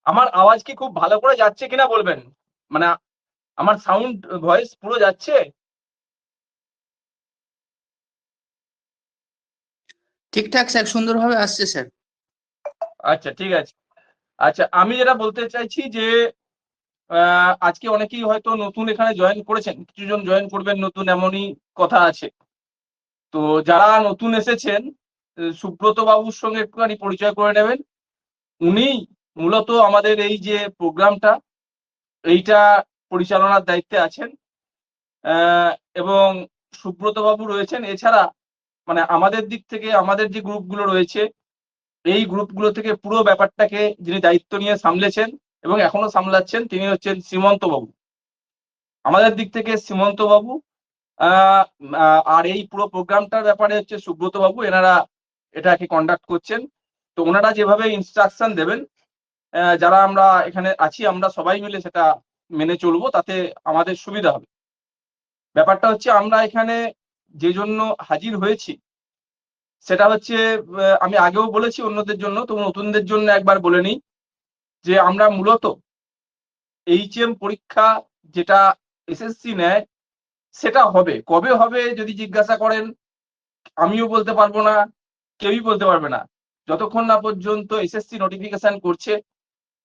আমার আওয়াজ কি খুব ভালো করে যাচ্ছে কিনা বলবেন? মানে আমার সাউন্ড ভয়েস পুরো যাচ্ছে? ঠিকঠাক স্যার, সুন্দরভাবে আসছে স্যার। আচ্ছা, ঠিক আছে। আচ্ছা, আমি যেটা বলতে চাইছি যে আজকে অনেকেই হয়তো নতুন এখানে জয়েন করেছেন। কিছুজন জয়েন করবেন নতুন, এমনই কথা আছে। তো যারা নতুন এসেছেন, সুব্রত বাবুর সঙ্গে একটুখানি পরিচয় করে নেবেন। উনি মূলত আমাদের এই যে প্রোগ্রামটা, এইটা পরিচালনার দায়িত্বে আছেন। এবং সুব্রত বাবু রয়েছেন। এছাড়া মানে আমাদের দিক থেকে আমাদের যে গ্রুপগুলো রয়েছে, এই গ্রুপগুলো থেকে পুরো ব্যাপারটাকে যিনি দায়িত্ব নিয়ে সামলেছেন এবং এখনো সামলাচ্ছেন, তিনি হচ্ছেন সীমন্ত বাবু। আমাদের দিক থেকে সীমন্ত বাবু, আর এই পুরো প্রোগ্রামটার ব্যাপারে হচ্ছে সুব্রত বাবু। এনারা এটাকে কন্ডাক্ট করছেন। তো ওনারা যেভাবে ইনস্ট্রাকশন দেবেন, যারা আমরা এখানে আছি আমরা সবাই মিলে সেটা মেনে চলবো, তাতে আমাদের সুবিধা হবে। ব্যাপারটা হচ্ছে আমরা এখানে যে জন্য হাজির হয়েছি সেটা হচ্ছে, আমি আগেও বলেছি অন্যদের জন্য, তো নতুনদের জন্য একবার বলে নিই যে আমরা মূলত এইচএম পরীক্ষা যেটা এসএসসি নেয় সেটা হবে। কবে হবে যদি জিজ্ঞাসা করেন, আমিও বলতে পারবো না, কেউই বলতে পারবে না। যতক্ষণ না পর্যন্ত এসএসসি নোটিফিকেশন করছে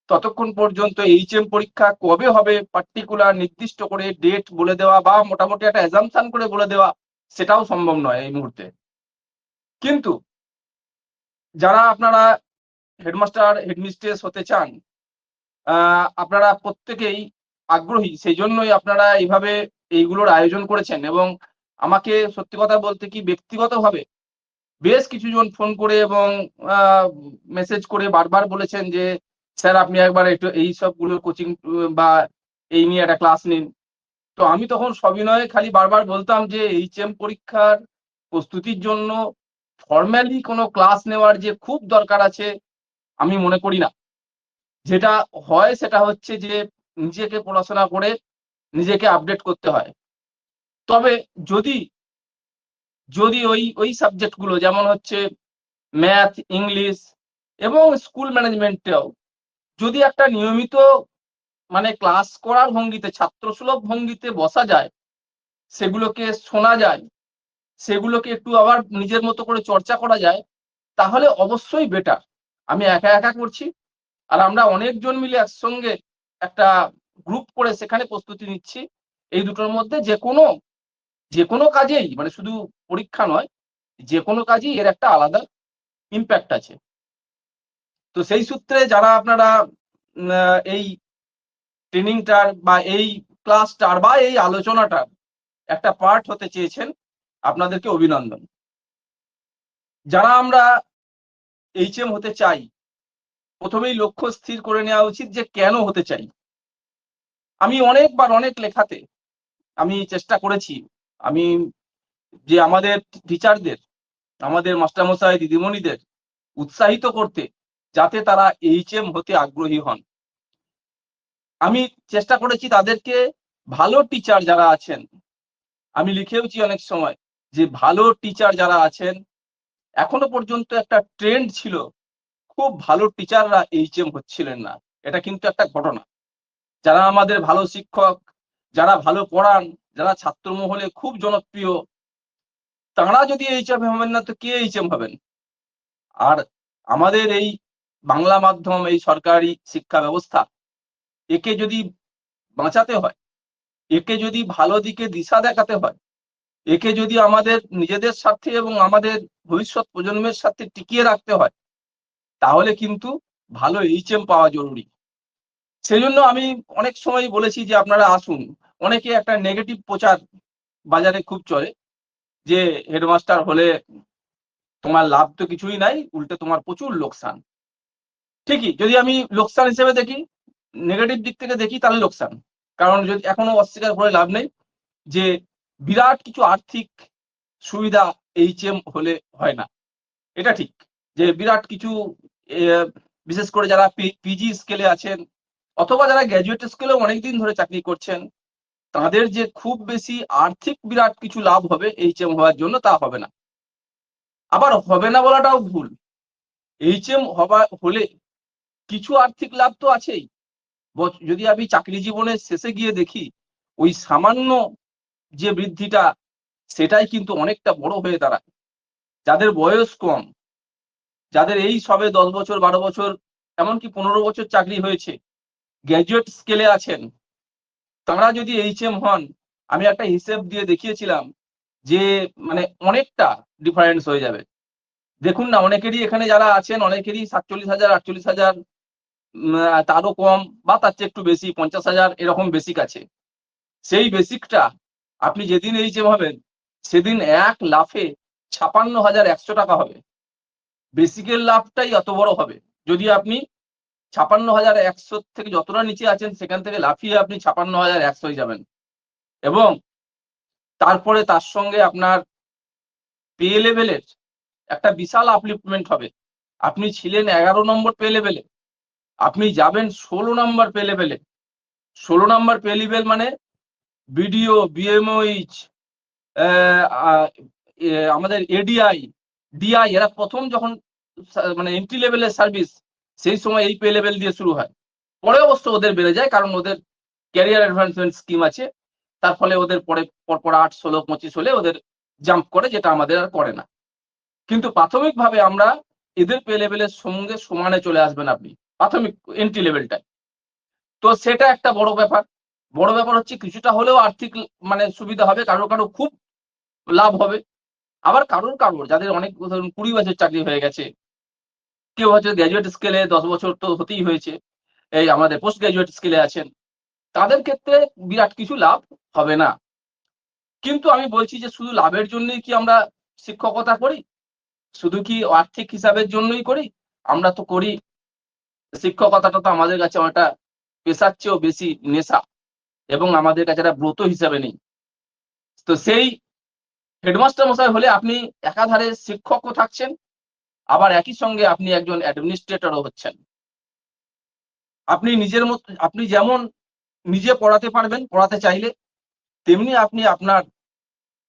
ততক্ষণ পর্যন্ত এইচএম পরীক্ষা কবে হবে পার্টিকুলার নির্দিষ্ট করে ডেট বলে দেওয়া বা মোটামুটি একটা অ্যাজাম্পশন করে বলে দেওয়া সেটাও সম্ভব নয় এই মুহূর্তে। কিন্তু যারা আপনারা হেডমাস্টার হেডমিস্ট্রেস হতে চান, আপনারা প্রত্যেকেই আগ্রহী, সেই জন্যই আপনারা এইভাবে এইগুলোর আয়োজন করেছেন। এবং আমাকে সত্যি কথা বলতে কি ব্যক্তিগতভাবে বেশ কিছুজন ফোন করে এবং মেসেজ করে বারবার বলেছেন যে স্যার আপনি একবার একটু এই সবগুলোর কোচিং বা এই নিয়ে একটা ক্লাস নিন। তো আমি তখন সবিনয়ে খালি বারবার বলতাম যে এইচএম পরীক্ষার প্রস্তুতির জন্য ফর্মালি কোনো ক্লাস নেওয়ার যে খুব দরকার আছে আমি মনে করি না। যেটা হয় সেটা হচ্ছে যে নিজেকে পড়াশোনা করে নিজেকে আপডেট করতে হয়। তবে যদি যদি ওই সাবজেক্ট গুলো যেমন হচ্ছে ম্যাথ, ইংলিশ এবং স্কুল ম্যানেজমেন্টেও যদি একটা নিয়মিত মানে ক্লাস করার ভঙ্গিতে, ছাত্রসুলভ ভঙ্গিতে বসা যায়, সেগুলোকে শোনা যায়, সেগুলোকে একটু আবার নিজের মতো করে চর্চা করা যায়, তাহলে অবশ্যই বেটার। আমি একা একা করছি, আর আমরা অনেকজন মিলে একসঙ্গে একটা গ্রুপ করে সেখানে প্রস্তুতি নিচ্ছি। এই দুটোর মধ্যে যে কোনো কাজেই, মানে শুধু পরীক্ষা নয়, যে কোনো কাজেই এর একটা আলাদা ইম্প্যাক্ট আছে। তো সেই সূত্রে যারা আপনারা এই ট্রেনিংটার বা এই ক্লাসটার বা এই আলোচনাটার একটা পার্ট হতে চেয়েছেন, আপনাদেরকে অভিনন্দন। যারা আমরা এইচএম হতে চাই, প্রথমেই লক্ষ্য স্থির করে নেওয়া উচিত যে কেন হতে চাই। আমি অনেকবার অনেক লেখাতে আমি চেষ্টা করেছি, আমি যে আমাদের টিচারদের, আমাদের মাস্টারমশাই দিদিমণিদের উৎসাহিত করতে, যাতে তারা এইচএম হতে আগ্রহী হন। আমি চেষ্টা করেছি তাদেরকে, ভালো টিচার যারা আছেন, আমি লিখেওছি অনেক সময় যে ভালো টিচার যারা আছেন, এখনো পর্যন্ত একটা ট্রেন্ড ছিল খুব ভালো টিচাররা এইচএম হচ্ছিলেন না। এটা কিন্তু একটা ঘটনা। যারা আমাদের ভালো শিক্ষক, যারা ভালো পড়ান, যারা ছাত্র মহলে খুব জনপ্রিয়, তারা যদি এইচএম হবেন না তো কে এইচএম হবেন? আর আমাদের এই বাংলা মাধ্যম, এই সরকারি শিক্ষা ব্যবস্থা, একে যদি বাঁচাতে হয়, একে যদি ভালো দিকে দিশা দেখাতে হয়, একে যদি আমাদের নিজেদের স্বার্থে এবং আমাদের ভবিষ্যৎ প্রজন্মের সাথে টিকিয়ে রাখতে হয়, তাহলে কিন্তু ভালো এইচএম পাওয়া জরুরি। সেই জন্য আমি অনেক সময় বলেছি যে আপনারা আসুন। অনেকে একটা নেগেটিভ প্রচার বাজারে খুব চলে যে হেডমাস্টার হলে তোমার লাভ তো কিছুই নাই, উল্টে তোমার প্রচুর লোকসান। ঠিকই, যদি আমি লোকসান হিসেবে দেখি, নেগেটিভ দিক থেকে দেখি, তাহলে লোকসান। কারণ যদি এখনো অস্বীকার করে লাভ নেই যে বিরাট কিছু আর্থিক সুবিধা এইচএম হলে হয় না। এটা ঠিক যে বিরাট কিছু, বিশেষ করে যারা পিজি স্কেলে আছেন অথবা যারা গ্র্যাজুয়েট স্কেলেও অনেকদিন ধরে চাকরি করছেন, তাদের যে খুব বেশি আর্থিক বিরাট কিছু লাভ হবে এইচএম হওয়ার জন্য, তা হবে না। আবার হবে না বলাটাও ভুল। এইচএম হলে কিছু আর্থিক লাভ তো আছেই। যদি আমি চাকরি জীবনের শেষে গিয়ে দেখি ওই সামান্য যে বৃদ্ধিটা সেটাই কিন্তু অনেকটা বড় হয়ে দাঁড়ায়। যাদের বয়স কম, যাদের এই সবে 10 বছর 12 বছর এমনকি 15 বছর চাকরি হয়েছে, গ্র্যাজুয়েট স্কেলে আছেন, তারা যদি এইচএম হন, আমি একটা হিসেব দিয়ে দেখিয়েছিলাম যে মানে অনেকটা ডিফারেন্স হয়ে যাবে। দেখুন না, অনেকেরই এখানে যারা আছেন অনেকেরই 47,000 48,000, তারও কম বা তার চেয়ে একটু বেশি 50,000 এরকম বেসিক আছে। সেই বেসিকটা আপনি যেদিন এইচএম হবেন সেদিন এক লাফে 56,100 টাকা হবে। বেসিকের লাভটাই এত বড় হবে। যদি আপনি 56,100 থেকে যতটা নিচে আছেন সেখান থেকে লাফিয়ে আপনি 56,100 হয়ে যাবেন এবং তারপরে তার সঙ্গে আপনার পে লেভেলের একটা বিশাল আপলিফটমেন্ট হবে। আপনি ছিলেন 11 নম্বর পে লেভেলে, আপনি যাবেন 16 নম্বর পে লেভেলে। 16 নম্বর পে লেভেল মানে বিডিও, বিএমওইচ, আমাদের এডিআই, ডিআই এরা প্রথম যখন মানে এন্ট্রি লেভেলের সার্ভিস, সেই সময় এই পে লেভেল দিয়ে শুরু হয়। পরে অবশ্য ওদের বেড়ে যায় কারণ ওদের ক্যারিয়ার অ্যাডভান্সমেন্ট স্কিম আছে। তার ফলে ওদের পরপর 8, 16, 25 হলে ওদের জাম্প করে, যেটা আমাদের আর করে না। কিন্তু প্রাথমিকভাবে আমরা এদের পে লেভেলের সঙ্গে সমানে চলে আসবেন আপনি প্রাথমিক এন্ট্রি লেভেলটায়। তো সেটা একটা বড় ব্যাপার। বড় ব্যাপার হচ্ছে কিছুটা হলেও আর্থিক মানে সুবিধা হবে, কারো খুব লাভ হবে। আবার কারোর যাদের অনেক ধরুন 20 বছর চাকরি হয়ে গেছে, কেউ হয়তো গ্র্যাজুয়েট স্কেলে 10 বছর তো হতেই হয়েছে, এই আমাদের পোস্ট গ্র্যাজুয়েট স্কেলে আছেন, তাদের ক্ষেত্রে বিরাট কিছু লাভ হবে না। কিন্তু আমি বলছি যে শুধু লাভের জন্যই কি আমরা শিক্ষকতা করি? শুধু কি আর্থিক হিসাবের জন্যই করি? আমরা তো করি, শিক্ষকতাটা তো আমাদের কাছে অনেকটা পেশার চেয়েও বেশি নেশা এবং আমাদের কাছে একটা ব্রত হিসাবে নেই। তো সেই হেডমাস্টার মশাই হলে আপনি একাধারে শিক্ষকও থাকছেন, আবার একই সঙ্গে আপনি একজন অ্যাডমিনিস্ট্রেটরও হচ্ছেন। আপনি নিজের মতো আপনি যেমন নিজে পড়াতে পারবেন পড়াতে চাইলে, তেমনি আপনি আপনার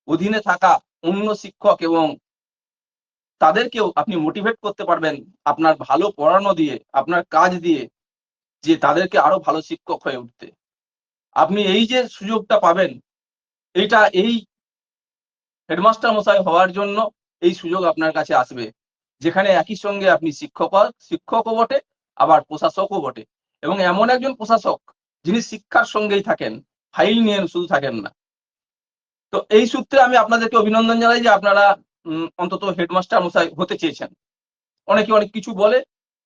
অধীনে থাকা অন্য শিক্ষক এবং তাদেরকেও আপনি মোটিভেট করতে পারবেন আপনার ভালো পড়ানো দিয়ে, আপনার কাজ দিয়ে, যে তাদেরকে আরো ভালো শিক্ষক হয়ে উঠতে। আপনি এই যে সুযোগটা পাবেন, এই হেডমাস্টার মশাই হওয়ার জন্য এই সুযোগ আপনার কাছে আসবে, যেখানে একই সঙ্গে আপনি শিক্ষকও বটে, আবার প্রশাসকও বটে, এবং এমন একজন প্রশাসক যিনি শিক্ষার সঙ্গেই থাকেন, ফাইল নিয়ে শুধু থাকেন না। তো এই সূত্রে আমি আপনাদেরকে অভিনন্দন জানাই যে আপনারা অন্তত হেডমাস্টার মশাই হতে চেয়েছেন। অনেকে অনেক কিছু বলে,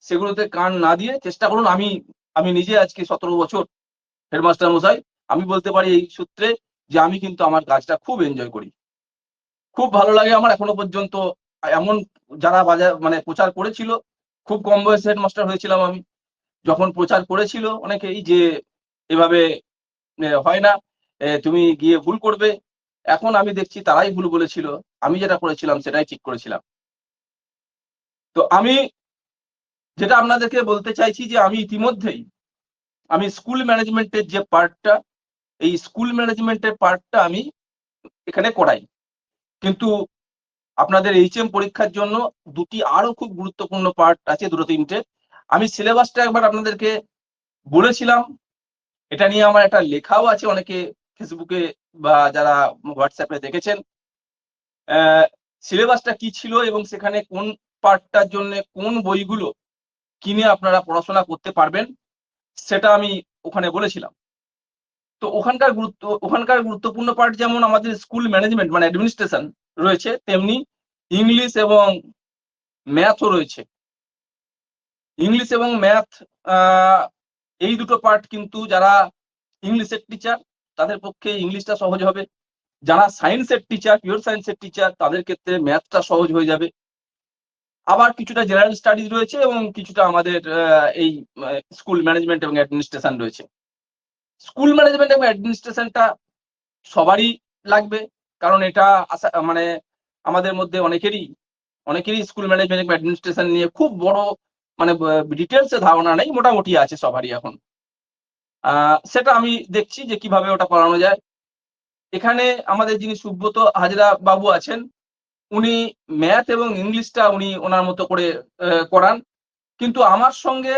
সেগুলোতে কান না দিয়ে চেষ্টা করুন। আমি নিজে আজকে 17 বছর হেডমাস্টার মশাই। আমি বলতে পারি এই সূত্রে যে আমি কিন্তু আমার কাজটা খুব এনজয় করি, খুব ভালো লাগে আমার এখনো পর্যন্ত। এমন যারা মানে প্রচার করেছিল, খুব কম বয়সে হেডমাস্টার হয়েছিলাম আমি, যখন প্রচার করেছিল অনেকেই যে এভাবে হয় না, তুমি গিয়ে ভুল করবে, এখন আমি দেখছি তারাই ভুল বলেছিল, আমি যেটা করেছিলাম সেটাই ঠিক করেছিলাম। তো আমি যেটা আপনাদেরকে বলতে চাইছি যে আমি ইতিমধ্যেই আমি স্কুল ম্যানেজমেন্টের যে পার্টটা, এই স্কুল ম্যানেজমেন্টের পার্টটা আমি এখানে করাই। কিন্তু আপনাদের এইচএম পরীক্ষার জন্য দুটি আরো খুব গুরুত্বপূর্ণ পার্ট আছে, দুটো তিনটে। আমি সিলেবাসটা একবার আপনাদেরকে বলেছিলাম, এটা নিয়ে আমার একটা লেখাও আছে, অনেকে ফেসবুকে বা যারা হোয়াটসঅ্যাপে দেখেছেন। সিলেবাসটা কি ছিল এবং সেখানে কোন পার্টটার জন্য কোন বইগুলো কিনে আপনারা পড়াশোনা করতে পারবেন, সেটা আমি ওখানে বলেছিলাম। তো ওখানকার গুরুত্বপূর্ণ পার্ট যেমন আমাদের স্কুল ম্যানেজমেন্ট মানে অ্যাডমিনিস্ট্রেশন রয়েছে, তেমনি ইংলিশ এবং ম্যাথও রয়েছে। ইংলিশ এবং ম্যাথ এই দুটো পার্ট কিন্তু যারা ইংলিশের টিচার তাদের পক্ষে ইংলিশটা সহজ হবে, যারা সায়েন্সের টিচার, পিওর সায়েন্সের টিচার, তাদের ক্ষেত্রে ম্যাথটা সহজ হয়ে যাবে। আবার কিছুটা জেনারেল স্টাডিজ রয়েছে এবং কিছুটা আমাদের এই স্কুল ম্যানেজমেন্ট এবং অ্যাডমিনিস্ট্রেশন রয়েছে। স্কুল ম্যানেজমেন্ট এবং অ্যাডমিনিস্ট্রেশনটা সবারই লাগবে, কারণ এটা মানে আমাদের মধ্যে অনেকেরই স্কুল ম্যানেজমেন্ট এবং অ্যাডমিনিস্ট্রেশন নিয়ে খুব বড় মানে ডিটেলসে ধারণা নেই, মোটামুটি আছে সবারই এখন। সেটা আমি দেখছি যে কিভাবে ওটা করানো যায়। এখানে আমাদের যিনি সুব্রত হাজরা বাবু আছেন, উনি ম্যাথ এবং ইংলিশটা উনি ওনার মতো করে করান, কিন্তু আমার সঙ্গে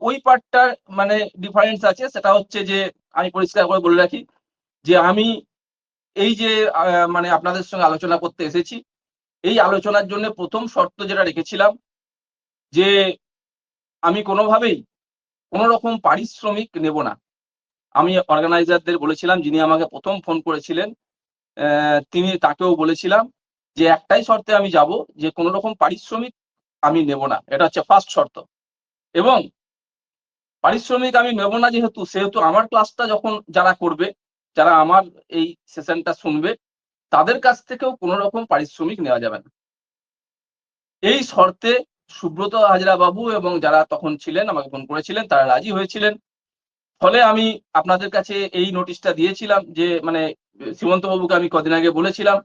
ওই পার্টটার মানে ডিফারেন্স আছে, সেটা হচ্ছে যে আমি পরিষ্কার করে বলে রাখি যে আমি এই যে মানে আপনাদের সঙ্গে আলোচনা করতে এসেছি, এই আলোচনার জন্য প্রথম শর্ত যেটা রেখেছিলাম যে আমি কোনোভাবেই কোনো রকম পারিশ্রমিক নেব না। আমি অর্গানাইজারদের বলেছিলাম, যিনি আমাকে প্রথম ফোন করেছিলেন তাকেও বলেছিলাম যে একটাই শর্তে আমি যাব, যে কোনো রকম পারিশ্রমিক আমি নেব না। এটা হচ্ছে ফার্স্ট শর্ত। এবং পারিশ্রমিক আমি নেব না সেহেতু আমার ক্লাসটা যখন যারা করবে, যারা আমার এই সেশনটা শুনবে, তাদের কাছ থেকেও কোনো রকম পারিশ্রমিক নেওয়া যাবে না। এই শর্তে সুব্রত হাজরা বাবু এবং যারা তখন ছিলেন আমাকে ফোন করেছিলেন, তারা রাজি হয়েছিলেন। ফলে আমি আপনাদের কাছে এই নোটিশটা দিয়েছিলাম যে মানে সীমন্ত বাবুকে আমি কদিন আগে বলেছিলাম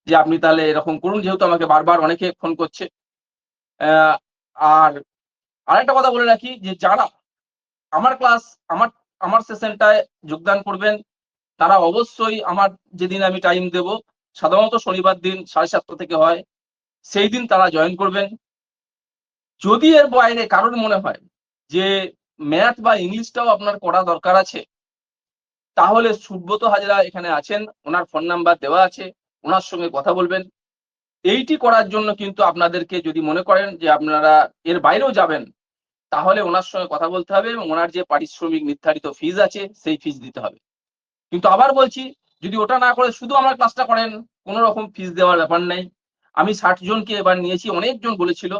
যে আপনি তাহলে এরকম করুন, যেহেতু আমাকে বারবার অনেকে ফোন করছে। আর আরেকটা কথা বলে রাখি যে যারা আমার ক্লাস আমার আমার সেশনটায় যোগদান করবেন, তারা অবশ্যই আমার যেদিন আমি টাইম দেব, সাধারণত শনিবার দিন 7:30 থেকে হয়, সেই দিন তারা জয়েন করবেন। যদি এর বাইরে কারোর মনে হয় যে ম্যাথ বা ইংলিশটাও আপনার করা দরকার আছে, তাহলে সুব্রত হাজরা এখানে আছেন, ওনার ফোন নাম্বার দেওয়া আছে, ওনার সঙ্গে কথা বলবেন। এইটি করার জন্য কিন্তু আপনাদেরকে যদি মনে করেন যে আপনারা এর বাইরেও যাবেন, তাহলে ওনার সঙ্গে কথা বলতে হবে এবং ওনার যে পারিশ্রমিক নির্ধারিত ফিজ আছে সেই ফিজ দিতে হবে। কিন্তু আবার বলছি, যদি ওটা না করে শুধু আমার ক্লাসটা করেন, কোনো রকম ফিজ দেওয়ার ব্যাপার নাই। আমি 60 জনকে এবার নিয়েছি, অনেকজন বলেছিল।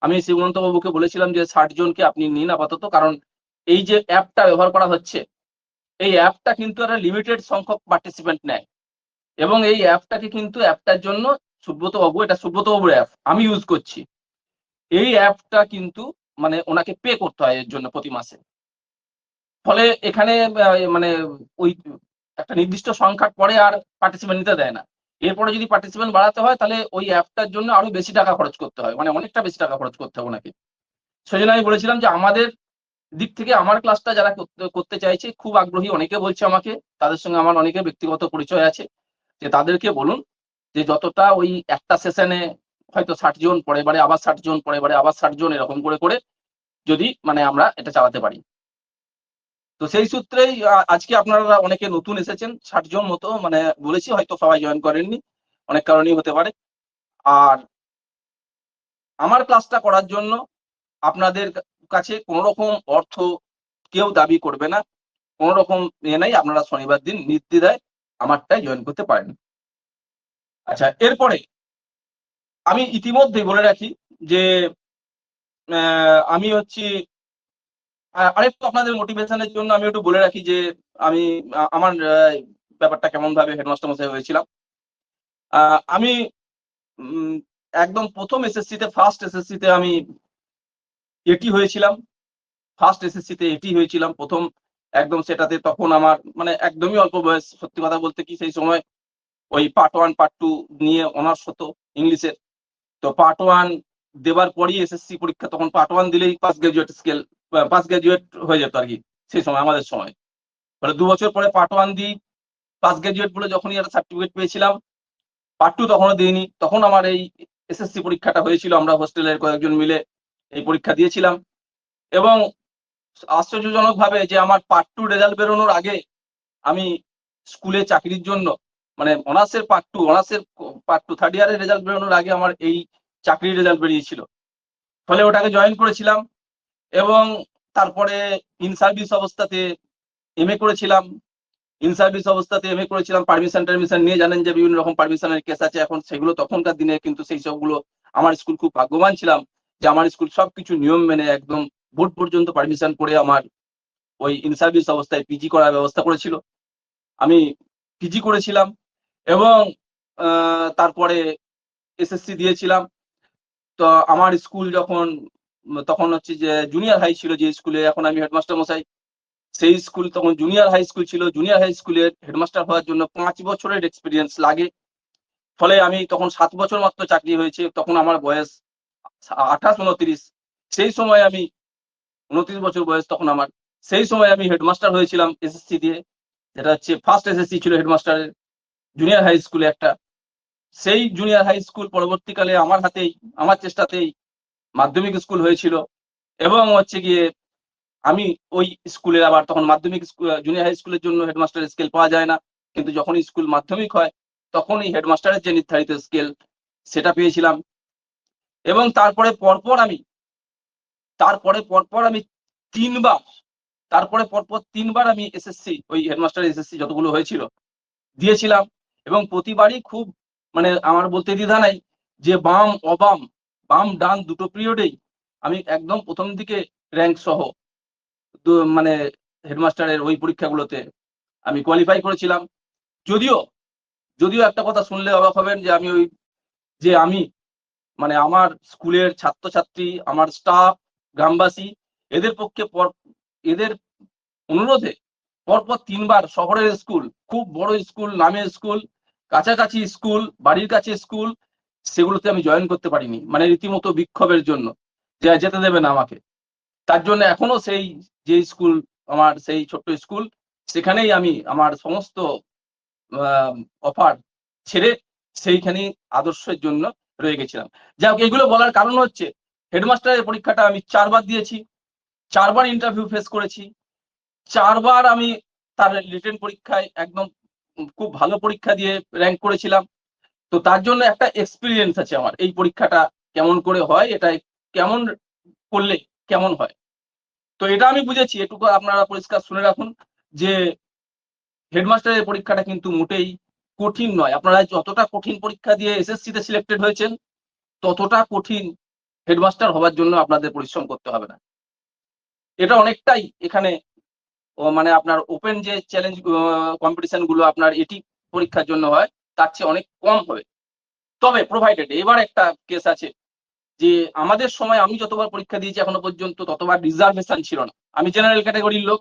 আমি শ্রীমন্ত বাবুকে বলেছিলাম যে 60 জনকে আপনি নিন আপাতত, কারণ এই যে অ্যাপটা ব্যবহার করা হচ্ছে, এই অ্যাপটা কিন্তু একটা লিমিটেড সংখ্যক পার্টিসিপেন্ট নেয় এবং এই অ্যাপটাকে কিন্তু অ্যাপটার জন্য সুব্রত বাবু, এটা সুব্রত বাবুর অ্যাপ, আমি ইউজ করছি। এই অ্যাপটা কিন্তু মানে ওনাকে পে করতে হয় এর জন্য প্রতি মাসে। ফলে এখানে মানে ওই একটা নির্দিষ্ট সংখ্যার পরে আর পার্টিসিপেন্ট নিতে দেয় না। এরপরে যদি পার্টিসিপেন্ট বাড়াতে হয়, তাহলে ওই অ্যাপটার জন্য আরো বেশি টাকা খরচ করতে হয়, মানে অনেকটা বেশি টাকা খরচ করতে হবে ওনাকে। সেজন্য আমি বলেছিলাম যে আমাদের দিক থেকে আমার ক্লাসটা যারা করতে চাইছে, খুব আগ্রহী, অনেকে বলছে আমাকে, তাদের সঙ্গে আমার অনেকের ব্যক্তিগত পরিচয় আছে, যে তাদেরকে বলুন যে যতটা ওই একটা সেশনে হয়তো 60 জন, পরের বারে আবার 60 জন, পরের বারে আবার 60 জন, এরকম করে করে যদি মানে আমরা এটা চালাতে পারি। তো সেই সূত্রেই আজকে আপনারা অনেকে নতুন এসেছেন, 60 জন মতো মানে বলেছি, হয়তো সবাই জয়েন করেননি, অনেক কারণেই হতে পারে। আর আমার ক্লাসটা করার জন্য আপনাদের কাছে কোনো রকম অর্থ কেউ দাবি করবে না, কোনো রকম নাই। আপনারা শনিবার দিন নির্দ্বিধায় আমারটাই জয়েন করতে পারেন। আচ্ছা, এরপরে আমি ইতিমধ্যেই বলে রাখি যে আমি হচ্ছি আরেকটু আপনাদের মোটিভেশনের জন্য আমি একটু বলে রাখি যে আমি আমার ব্যাপারটা কেমন ভাবে হেডমাস্টার মশাই হয়েছিলাম। আমি একদম প্রথম এসএসসিতে, ফার্স্ট এসএসসিতে আমি এটি হয়েছিলাম। ফার্স্ট এসএসসিতে এটি হয়েছিলাম প্রথম একদম সেটাতে। তখন আমার মানে একদমই অল্প বয়স, সত্যি কথা বলতে কি সেই সময় ওই পার্ট 1 পার্ট 2 নিয়ে অনার্স হতো ইংলিশের। তো পার্ট 1 দেবার পরই এসএসসি পরীক্ষা, তখন পার্ট 1 দিলেই pass graduate scale, pass graduate হয়ে যেত আর কি সেই সময়, আমাদের সময়। মানে 2 বছর পরে পার্ট 1 দিই, পাস গ্রাজুয়েট বলে যখনই একটা সার্টিফিকেট পেয়েছিলাম। পার্ট 2 তখনও দিইনি, তখন আমার এই এসএসসি পরীক্ষাটা হয়েছিল, আমরা হোস্টেলের কয়েকজন মিলে এই পরীক্ষা দিয়েছিলাম। এবং আশ্চর্যজনকভাবে যে আমার পার্ট 2 রেজাল্ট বেরোনোর আগে আমি স্কুলে চাকরির জন্য, মানে অনার্সের পার্ট 2 থার্ড ইয়ারের রেজাল্ট বেরোনোর আগে আমার এই চাকরির রেজাল্ট বেরিয়েছিল। ফলে ওটাকে জয়েন করেছিলাম এবং তারপরে ইন সার্ভিস অবস্থাতে এমএ করেছিলাম। ইন সার্ভিস অবস্থাতে এমএ করেছিলাম, পারমিশন টারমিশন নিয়ে, জানেন যে বিভিন্ন রকম পারমিশনের কেস আছে এখন, সেগুলো তখনকার দিনে কিন্তু সেই সবগুলো আমার স্কুল, খুব ভাগ্যবান ছিলাম যে আমার স্কুল সবকিছু নিয়ম মেনে একদম বোর্ড পর্যন্ত পারমিশন করে আমার ওই ইন সার্ভিস অবস্থায় পিজি করার ব্যবস্থা করেছিল। আমি পিজি করেছিলাম এবং তারপরে এসএসসি দিয়েছিলাম। তো আমার স্কুল যখন তখন হচ্ছে যে জুনিয়র হাই ছিল, যে স্কুলে এখন আমি হেডমাস্টার মশাই, সেই স্কুল তখন জুনিয়র হাই স্কুল ছিল। জুনিয়র হাই স্কুলের হেডমাস্টার হওয়ার জন্য 5 বছরের এক্সপিরিয়েন্স লাগে। ফলে আমি তখন 7 বছর মাত্র চাকরি হয়েছে, তখন আমার বয়স 28-29। সেই সময় আমি 29 বছর বয়স তখন আমার, সেই সময় আমি হেডমাস্টার হয়েছিলাম এসএসসি দিয়ে, যেটা হচ্ছে ফার্স্ট এসএসসি ছিল হেডমাস্টারের জুনিয়র হাই স্কুলে একটা। সেই জুনিয়র হাই স্কুল পরবর্তীকালে আমার হাতেই, আমার চেষ্টাতেই মাধ্যমিক স্কুল হয়েছিল এবং হচ্ছে গিয়ে আমি ওই স্কুলের আবার তখন মাধ্যমিক জুনিয়র হাই স্কুলের জন্য হেডমাস্টার স্কেল পাওয়া যায় না, কিন্তু যখন স্কুল মাধ্যমিক হয় তখনই হেডমাস্টারের যে নির্ধারিত স্কেল সেটা পেয়েছিলাম। এবং তারপরে পরপর আমি তিনবার পরপর তিনবার আমি এসএসসি, ওই হেডমাস্টার এসএসসি যতগুলো হয়েছিল দিয়েছিলাম। এবং প্রতিবারই খুব, মানে আমার বলতে দ্বিধা নাই যে বাম ডান দুটো পিরিয়ডেই আমি একদম প্রথম দিকে র্যাঙ্ক সহ মানে হেডমাস্টারের ওই পরীক্ষাগুলোতে আমি কোয়ালিফাই করেছিলাম। যদিও যদিও একটা কথা শুনলে অবাক হবেন যে আমি মানে আমার স্কুলের ছাত্রছাত্রী, আমার স্টাফ, গ্রামবাসী এদের পক্ষে এদের অনুরোধে পরপর তিনবার শহরের স্কুল, খুব বড় স্কুল, নামের স্কুল, কাছাকাছি স্কুল, বাড়ির কাছে স্কুল, সেগুলোতে আমি জয়েন করতে পারিনি, মানে রীতিমতো বিক্ষোভের জন্য যে যেতে দেবে না আমাকে। তার জন্য এখনো সেই যে স্কুল, আমার সেই ছোট্ট স্কুল, সেখানেই আমি আমার সমস্ত অফার ছেড়ে সেইখানেই আদর্শের জন্য রয়ে গেছিলাম। যাই হোক, এগুলো বলার কারণ হচ্ছে হেডমাস্টারের পরীক্ষাটা আমি 4বার দিয়েছি, 4বার ইন্টারভিউ ফেস করেছি, 4বার আমি তার রিটেন পরীক্ষায় একদম খুব ভালো পরীক্ষা দিয়ে র্যাঙ্ক করেছিলাম। তো তার জন্য একটা এক্সপিরিয়েন্স আছে আমার, এই পরীক্ষাটা কেমন করে হয়, এটা কেমন করলে কেমন হয়। তো এটা আমি বুঝেছি, এটুকু আপনারা পরিষ্কার শুনে রাখুন যে হেডমাস্টারের পরীক্ষাটা কিন্তু মোটেই কঠিন নয়। আপনারা যতটা কঠিন পরীক্ষা দিয়ে এসএসসিতে সিলেক্টেড হয়েছেন, ততটা কঠিন হেডমাস্টার হবার জন্য আপনাদের পরিশ্রম করতে হবে না। এটা অনেকটাই এখানে মানে আপনার ওপেন যে চ্যালেঞ্জ কম্পিটিশন গুলো আপনার এটি পরীক্ষার জন্য হয়, তার চেয়ে অনেক কম হবে। তবে প্রোভাইডেড এবার একটা কেস আছে যে আমাদের সময় আমি যতবার পরীক্ষা দিয়েছি এখনো পর্যন্ত ততবার রিজার্ভেশন ছিল না। আমি জেনারেল ক্যাটাগরির লোক,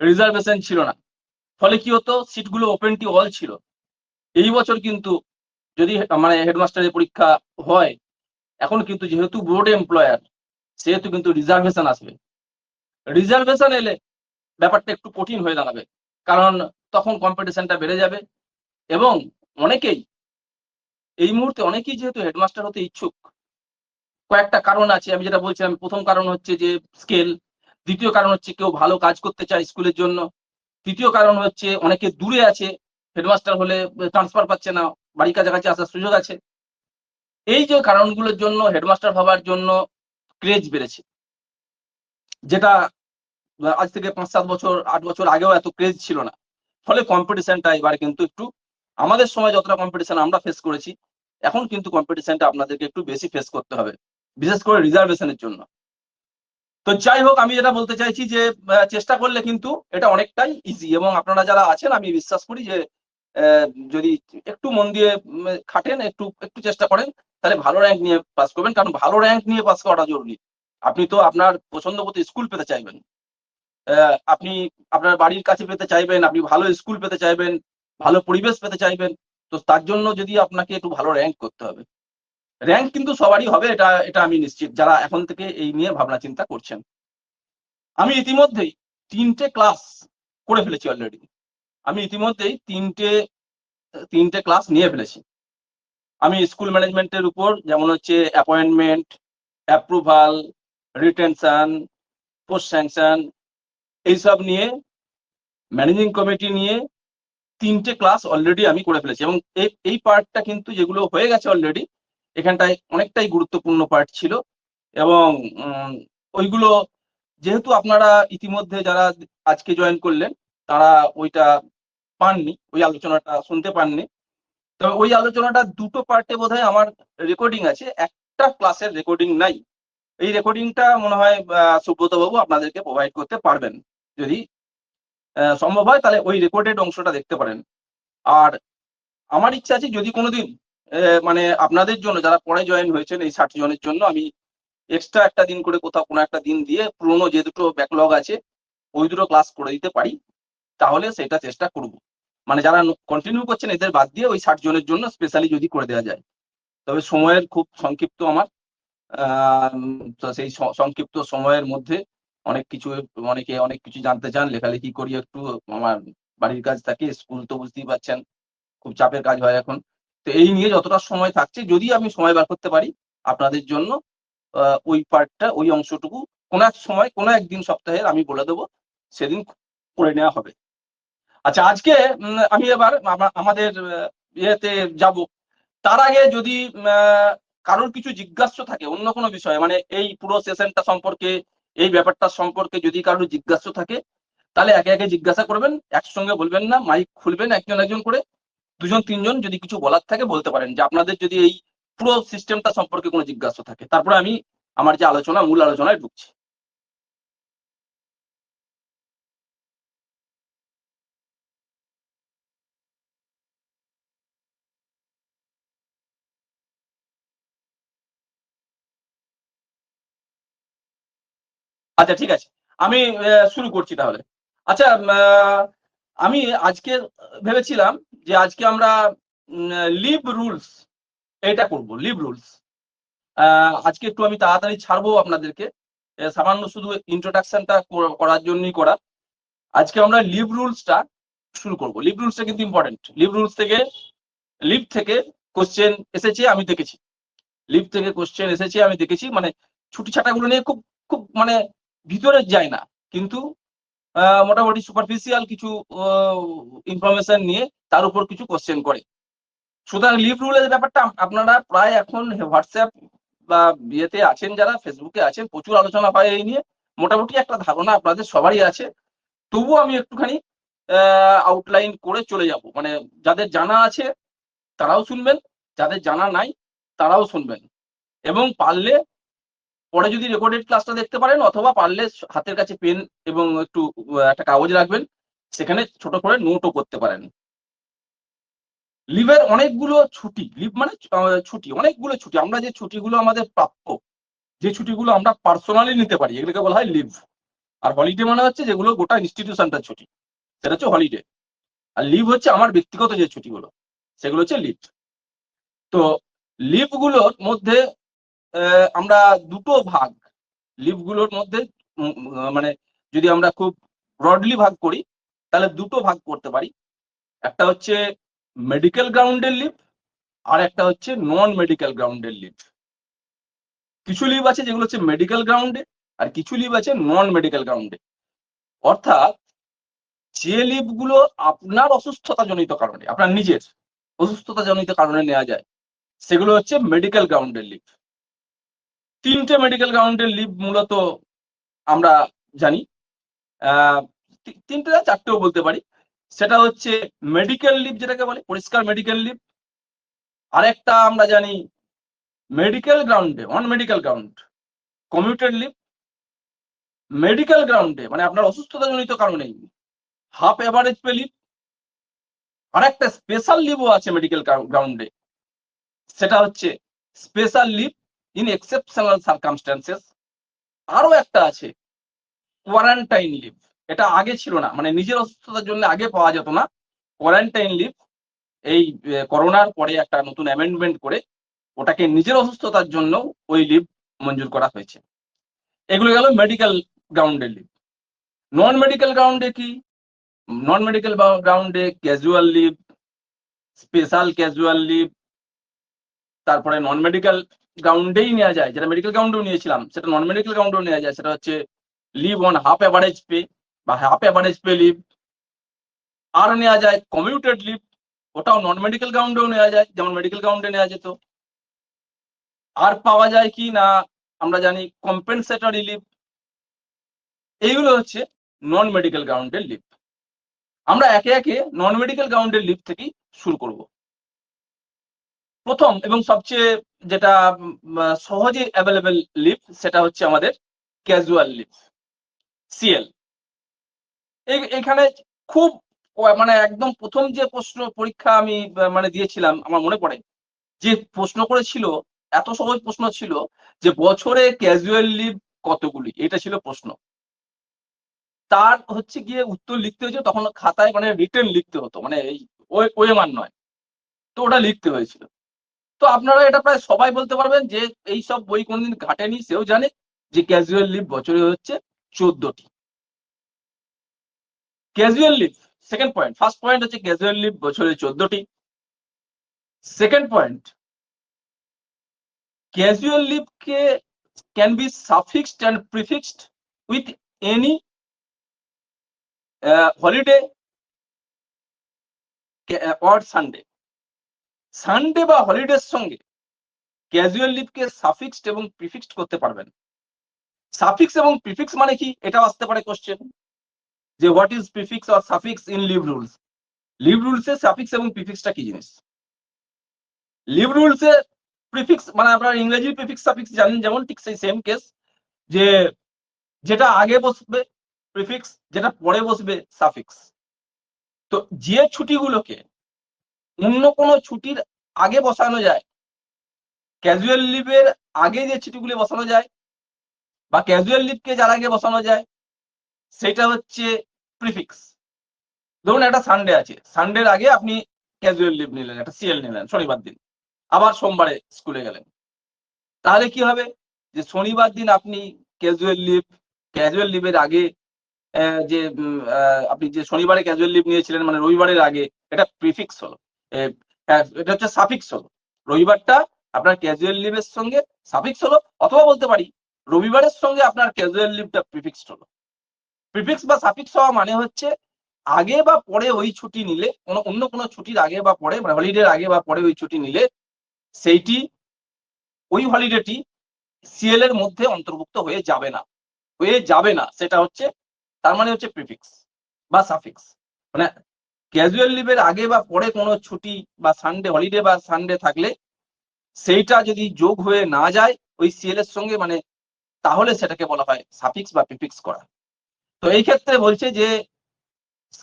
রিজার্ভেশন ছিল না। ফলে কি হতো, সিটগুলো ওপেন টু অল ছিল। এই বছর কিন্তু যদি মানে হেডমাস্টারের পরীক্ষা হয়, এখন কিন্তু যেহেতু বোর্ড এমপ্লয়ার, সেহেতু কিন্তু রিজার্ভেশন আসবে। রিজার্ভেশন এলে ব্যাপারটা একটু কঠিন হয়ে দাঁড়াবে, কারণ তখন কম্পিটিশনটা বেড়ে যাবে। এবং অনেকেই এই মুহূর্তে অনেকেই যেহেতু হেডমাস্টার হতে ইচ্ছুক, কয়েকটা কারণ আছে। আমি যেটা বলছিলাম, প্রথম কারণ হচ্ছে যে স্কেল, দ্বিতীয় কারণ হচ্ছে কেউ ভালো কাজ করতে চায় স্কুলের জন্য, তৃতীয় কারণ হচ্ছে অনেকে দূরে আছে, হেডমাস্টার হলে ট্রান্সফার পাচ্ছে না, বাড়ির কাছাকাছি আসার সুযোগ আছে। এই যে কারণগুলোর জন্য হেডমাস্টার হবার জন্য ক্রেজ বেড়েছে, যেটা আজ থেকে 5-7 বছর 8 বছর আগেও এত ক্রেজ ছিল না। ফলে কম্পিটিশনটা এবার কিন্তু একটু, আমাদের সময় যতটা কম্পিটিশন আমরা ফেস করেছি, এখন কিন্তু কম্পিটিশনটা আপনাদেরকে একটু বেশি ফেস করতে হবে, বিশেষ করে রিজার্ভেশনের জন্য। তো যাই হোক, আমি যেটা বলতে চাইছি যে চেষ্টা করলে কিন্তু এটা অনেকটাই ইজি। এবং আপনারা যারা আছেন, আমি বিশ্বাস করি যে যদি একটু মন দিয়ে খাটেন, একটু একটু চেষ্টা করেন, তাহলে ভালো র্যাঙ্ক নিয়ে পাস করবেন। কারণ ভালো র্যাঙ্ক নিয়ে পাস করাটা জরুরি। আপনি তো আপনার পছন্দ মতো স্কুল পেতে চাইবেন, আপনি আপনার বাড়ির কাছে পেতে চাইবেন, আপনি ভালো স্কুল পেতে চাইবেন, ভালো পরিবেশ পেতে চাইবেন। তো তার জন্য যদি আপনাকে একটু ভালো র্যাঙ্ক করতে হবে। র্যাঙ্ক কিন্তু সবারই হবে, এটা এটা আমি নিশ্চিত, যারা এখন থেকে এই নিয়ে ভাবনা চিন্তা করছেন। আমি ইতিমধ্যেই 3টে ক্লাস করে ফেলেছি অলরেডি। আমি ইতিমধ্যেই 3টে ক্লাস নিয়ে ফেলেছি। আমি স্কুল ম্যানেজমেন্টের উপর, যেমন হচ্ছে appointment, approval, retention, post sanction, এইসব নিয়ে, ম্যানেজিং কমিটি নিয়ে 3টে ক্লাস অলরেডি আমি করে ফেলেছি। এবং এই পার্টটা কিন্তু যেগুলো হয়ে গেছে অলরেডি, এখানটায় অনেকটাই গুরুত্বপূর্ণ পার্ট ছিল। এবং ওইগুলো যেহেতু আপনারা ইতিমধ্যে যারা আজকে জয়েন করলেন, তারা ওইটা পাননি, ওই আলোচনাটা শুনতে পাননি। তবে ওই আলোচনাটা 2টো পার্টে বোধহয় আমার রেকর্ডিং আছে, একটা ক্লাসের রেকর্ডিং নাই। এই রেকর্ডিংটা মনে হয় সুব্রত বাবু আপনাদেরকে প্রোভাইড করতে পারবেন। যদি সম্ভব হয় তাহলে ওই রেকর্ডেড অংশটা দেখতে পারেন। আর আমার ইচ্ছা আছে যদি কোনোদিন মানে আপনাদের জন্য, যারা পরে জয়েন হয়েছেন, এই 60 জনের জন্য আমি এক্সট্রা একটা দিন করে কোথাও কোনো একটা দিন দিয়ে পুরোনো যে দুটো ব্যাকলগ আছে ওই দুটো ক্লাস করে দিতে পারি, তাহলে সেটা চেষ্টা করব। মানে যারা কন্টিনিউ করছেন এদের বাদ দিয়ে ওই 60 জনের জন্য স্পেশালি যদি করে দেওয়া যায়। তবে সময়ের খুব সংক্ষিপ্ত আমার, তো সেই সংক্ষিপ্ত সময়ের মধ্যে অনেকে অনেক কিছু জানতে চান, লেখালেখি করি একটু, আমার বাড়ির কাজ থাকে, স্কুল তো বুঝতেই পারছেন খুব চাপের কাজ হয় এখন। তো এই নিয়ে যতটা সময় থাকছে, যদি আমি সময় বার করতে পারি আপনাদের জন্য ওই পার্টটা, ওই অংশটুকু কোনো এক সময় কোনো একদিন সপ্তাহের আমি বলে দেবো, সেদিন করে নেওয়া হবে। আচ্ছা, আজকে আমি এবার আমাদের ইয়েতে যাব। তার আগে যদি কারোর কিছু জিজ্ঞাসা থাকে অন্য কোনো বিষয়ে, মানে এই পুরো সেশনটা সম্পর্কে, এই ব্যাপারটা সম্পর্কে যদি কারোর জিজ্ঞাসা থাকে, তাহলে একে একে জিজ্ঞাসা করবেন, একসঙ্গে বলবেন না, মাইক খুলবেন একজন একজন করে, দুজন তিনজন যদি কিছু বলার থাকে বলতে পারেন, যে আপনাদের যদি এই পুরো সিস্টেমটা সম্পর্কে কোনো জিজ্ঞাসা থাকে। তারপরে আমি আমার যে আলোচনা, মূল আলোচনায় ঢুকছি। আচ্ছা, ঠিক আছে, আমি শুরু করছি তাহলে। আচ্ছা, আমি আজকে ভেবেছিলাম যে আজকে আমরা লিভ রুলস এটা করব, লিভ রুলস। আজকে একটু আমি তাড়াতাড়ি ছাড়বো আপনাদেরকে, সামান্য শুধু ইন্ট্রোডাকশনটা করার জন্যই করা। আজকে আমরা লিভ রুলসটা শুরু করব। লিভ রুলসটা কিন্তু ইম্পর্টেন্ট। লিভ থেকে কোশ্চেন এসেছে আমি দেখেছি, মানে ছুটি ছাটাগুলো নিয়ে খুব খুব মানে ভিতরে যায় না, কিন্তু মোটামুটি সুপারফিশিয়াল কিছু ইনফরমেশন নিয়ে তার উপর কিছু কোশ্চেন করে। সুতরাং লিভ রুলের ব্যাপারটা আপনারা প্রায় এখন হোয়াটসঅ্যাপ বা বিয়েতে আছেন, যারা ফেসবুকে আছেন, প্রচুর আলোচনা হয় এই নিয়ে, মোটামুটি একটা ধারণা আপনাদের সবারই আছে। তবুও আমি একটুখানি আউটলাইন করে চলে যাব, মানে যাদের জানা আছে তারাও শুনবেন, যাদের জানা নাই তারাও শুনবেন, এবং পারলে পরে যদি রেকর্ডেড ক্লাসটা দেখতে পারেন, অথবা পারলে হাতের কাছে পেন এবং একটু একটা কাগজ রাখবেন, সেখানে ছোট করে নোটও করতে পারেন। লিভের অনেকগুলো ছুটি, লিভ মানে ছুটি, অনেকগুলো ছুটি, আমরা যে ছুটিগুলো আমাদের প্রাপ্য, যে ছুটিগুলো আমরা পার্সোনালি নিতে পারি, এগুলোকে বলা হয় লিভ। আর হলিডে মানে হচ্ছে যেগুলো গোটা ইনস্টিটিউশনটার ছুটি, সেটা হচ্ছে হলিডে। আর লিভ হচ্ছে আমার ব্যক্তিগত যে ছুটিগুলো, সেগুলো হচ্ছে লিভ। তো লিভ গুলোর মধ্যে আমরা দুটো ভাগ, লিভগুলোর মধ্যে মানে যদি আমরা খুব ব্রডলি ভাগ করি, তাহলে দুটো ভাগ করতে পারি। একটা হচ্ছে মেডিকেল গ্রাউন্ডের লিভ, আর একটা হচ্ছে নন মেডিকেল গ্রাউন্ডের লিভ। কিছু লিভ আছে যেগুলো হচ্ছে মেডিকেল গ্রাউন্ডে, আর কিছু লিভ আছে নন মেডিকেল গ্রাউন্ডে। অর্থাৎ যে লিভগুলো আপনার অসুস্থতা জনিত কারণে, আপনার নিজের অসুস্থতা জনিত কারণে নেওয়া যায়, সেগুলো হচ্ছে মেডিকেল গ্রাউন্ডের লিভ। তিনটে মেডিকেল গ্রাউন্ডের লিভ মূলত আমরা জানি, তিনটে চারটেও বলতে পারি। সেটা হচ্ছে মেডিকেল লিভ, যেটাকে বলে পরিষ্কার মেডিকেল লিভ। আরেকটা আমরা জানি মেডিকেল গ্রাউন্ডে, on medical ground, commuted leave. Medical গ্রাউন্ডে মানে আপনার অসুস্থতা জনিত কারণেই হাফ এভারেজ পে লিভ। আরেকটা স্পেশাল লিভও আছে মেডিকেল গ্রাউন্ডে, সেটা হচ্ছে special leave in exceptional circumstances. আরো একটা আছে কোয়ারেন্টাইন লিভ। এটা আগে ছিল না, মানে নিজের অসুস্থতার জন্য আগে পাওয়া যেত না। কোয়ারেন্টাইন লিভ এই করোনার পরে একটা নতুন অ্যামেন্ডমেন্ট করে ওটাকে নিজের অসুস্থতার জন্য ওই লিভ মঞ্জুর করা হয়েছে। এগুলো গেল মেডিকেল গ্রাউন্ডের লিভ। নন মেডিকেল গ্রাউন্ডে কি? নন মেডিকেল গ্রাউন্ডে casual leave, special casual leave, তারপরে নন মেডিকেল গ্রাউন্ডেই নেওয়া যায়, যেটা মেডিকেল গ্রাউন্ডেও নিয়েছিলাম সেটা নন মেডিকেল গ্রাউন্ডেও নেওয়া যায়, সেটা হচ্ছে leave on half average pay বা হাফ এভারেজ পে লিভ। আর নেওয়া যায় কমিউটেড লিভ, ওটাও নন মেডিকেল গ্রাউন্ডেও নেওয়া যায়, যেমন মেডিকেল গ্রাউন্ডে নেওয়া যেত। আর পাওয়া যায় কি না আমরা জানি কম্পেনসেটরি লিভ। এইগুলো হচ্ছে নন মেডিকেল গ্রাউন্ডের লিভ। আমরা একে একে নন মেডিকেল গ্রাউন্ডের লিভ থেকেই শুরু করব। প্রথম এবং সবচেয়ে যেটা সহজে অ্যাভেলেবেল লিভ, সেটা হচ্ছে আমাদের ক্যাজুয়াল লিভ, সিএল। এখানে খুব মানে একদম প্রথম যে প্রশ্ন পরীক্ষা আমি মানে দিয়েছিলাম, আমার মনে পড়ে যে প্রশ্ন করেছিল, এত সহজ প্রশ্ন ছিল যে বছরে ক্যাজুয়াল লিভ কতগুলি, এটা ছিল প্রশ্ন। তার হচ্ছে গিয়ে উত্তর লিখতে হয়েছে, তখন খাতায় মানে রিটেন লিখতে হতো, মানে এই ওয়েমান নয়, তো ওটা লিখতে হয়েছিল। তো আপনারা এটা প্রায় সবাই বলতে পারবেন, যে এই সব বই কোনদিন ঘাটেনি সেও জানে যে ক্যাজুয়াল লিভ বছরে হচ্ছে 14টি। Casual leave second point. First point হচ্ছে ক্যাজুয়াল লিভ বছরে 14টি। সেকেন্ড পয়েন্ট, ক্যাজুয়াল লিভকে can be suffixed and prefixed with any holiday or Sunday. Sunday বা হলিডের সঙ্গে ক্যাজুয়াল লিভকে সাফিক্সড এবং প্রিফিক্সড করতে পারবেন। সাফিক্স এবং প্রিফিক্স মানে কি, এটাও আসতে পারে কোশ্চেন, যে what is prefix or suffix in leave rules. Leave রুলসে সাফিক্স এবং প্রিফিক্সটা কি জিনিস? লিভ রুলসে প্রিফিক্স মানে আপনারা ইংরেজি প্রিফিক্স সাফিক্স জানেন, যেমন ঠিক সেই সেম কেস, যে যেটা আগে বসবে প্রিফিক্স, যেটা পরে বসবে সাফিক্স। তো যে ছুটিগুলোকে অন্য কোনো ছুটির আগে বসানো যায়, ক্যাজুয়াল লিভের আগে যে ছুটিগুলি বসানো যায় বা ক্যাজুয়াল লিভকে যার আগে বসানো যায়, সেটা হচ্ছে প্রিফিক্স। ধরুন একটা সানডে আছে, সানডের আগে আপনি ক্যাজুয়াল লিভ নিলেন, একটা সিএল নিলেন শনিবার দিন, আবার সোমবারে স্কুলে গেলেন, তাহলে কি হবে, যে শনিবার দিন আপনি ক্যাজুয়াল লিভের আগে যে আপনি যে শনিবারে ক্যাজুয়াল লিভ নিয়েছিলেন মানে রবিবারের আগে, এটা প্রিফিক্স হলো, এটা হচ্ছে সাফিক্স হলো। রবিবারটা আপনার ক্যাজুয়াল লিভের সঙ্গে সাফিক্স হলো, অথবা বলতে পারি রবিবারের সঙ্গে আপনার ক্যাজুয়াল লিভটা প্রিফিক্স হলো। প্রিফিক্স বা সাফিক্স হওয়া মানে হচ্ছে আগে বা পরে ওই ছুটি নিলে, অন্য কোনো ছুটির আগে বা পরে, মানে হলিডের আগে বা পরে ওই ছুটি নিলে, সেইটি ওই হলিডেটি সিএল এর মধ্যে অন্তর্ভুক্ত হয়ে যাবে না, সেটা হচ্ছে, তার মানে হচ্ছে প্রিফিক্স বা সাফিক্স। মানে ক্যাজুয়াল লিভের আগে বা পরে কোনো ছুটি বা সানডে, হলিডে বা সানডে থাকলে সেইটা যদি যোগ হয়ে না যায় ওই সিএল এর সঙ্গে, মানে তাহলে সেটাকে বলা হয় সাফিক্স বা প্রিফিক্স করা। তো এই ক্ষেত্রে বলছে যে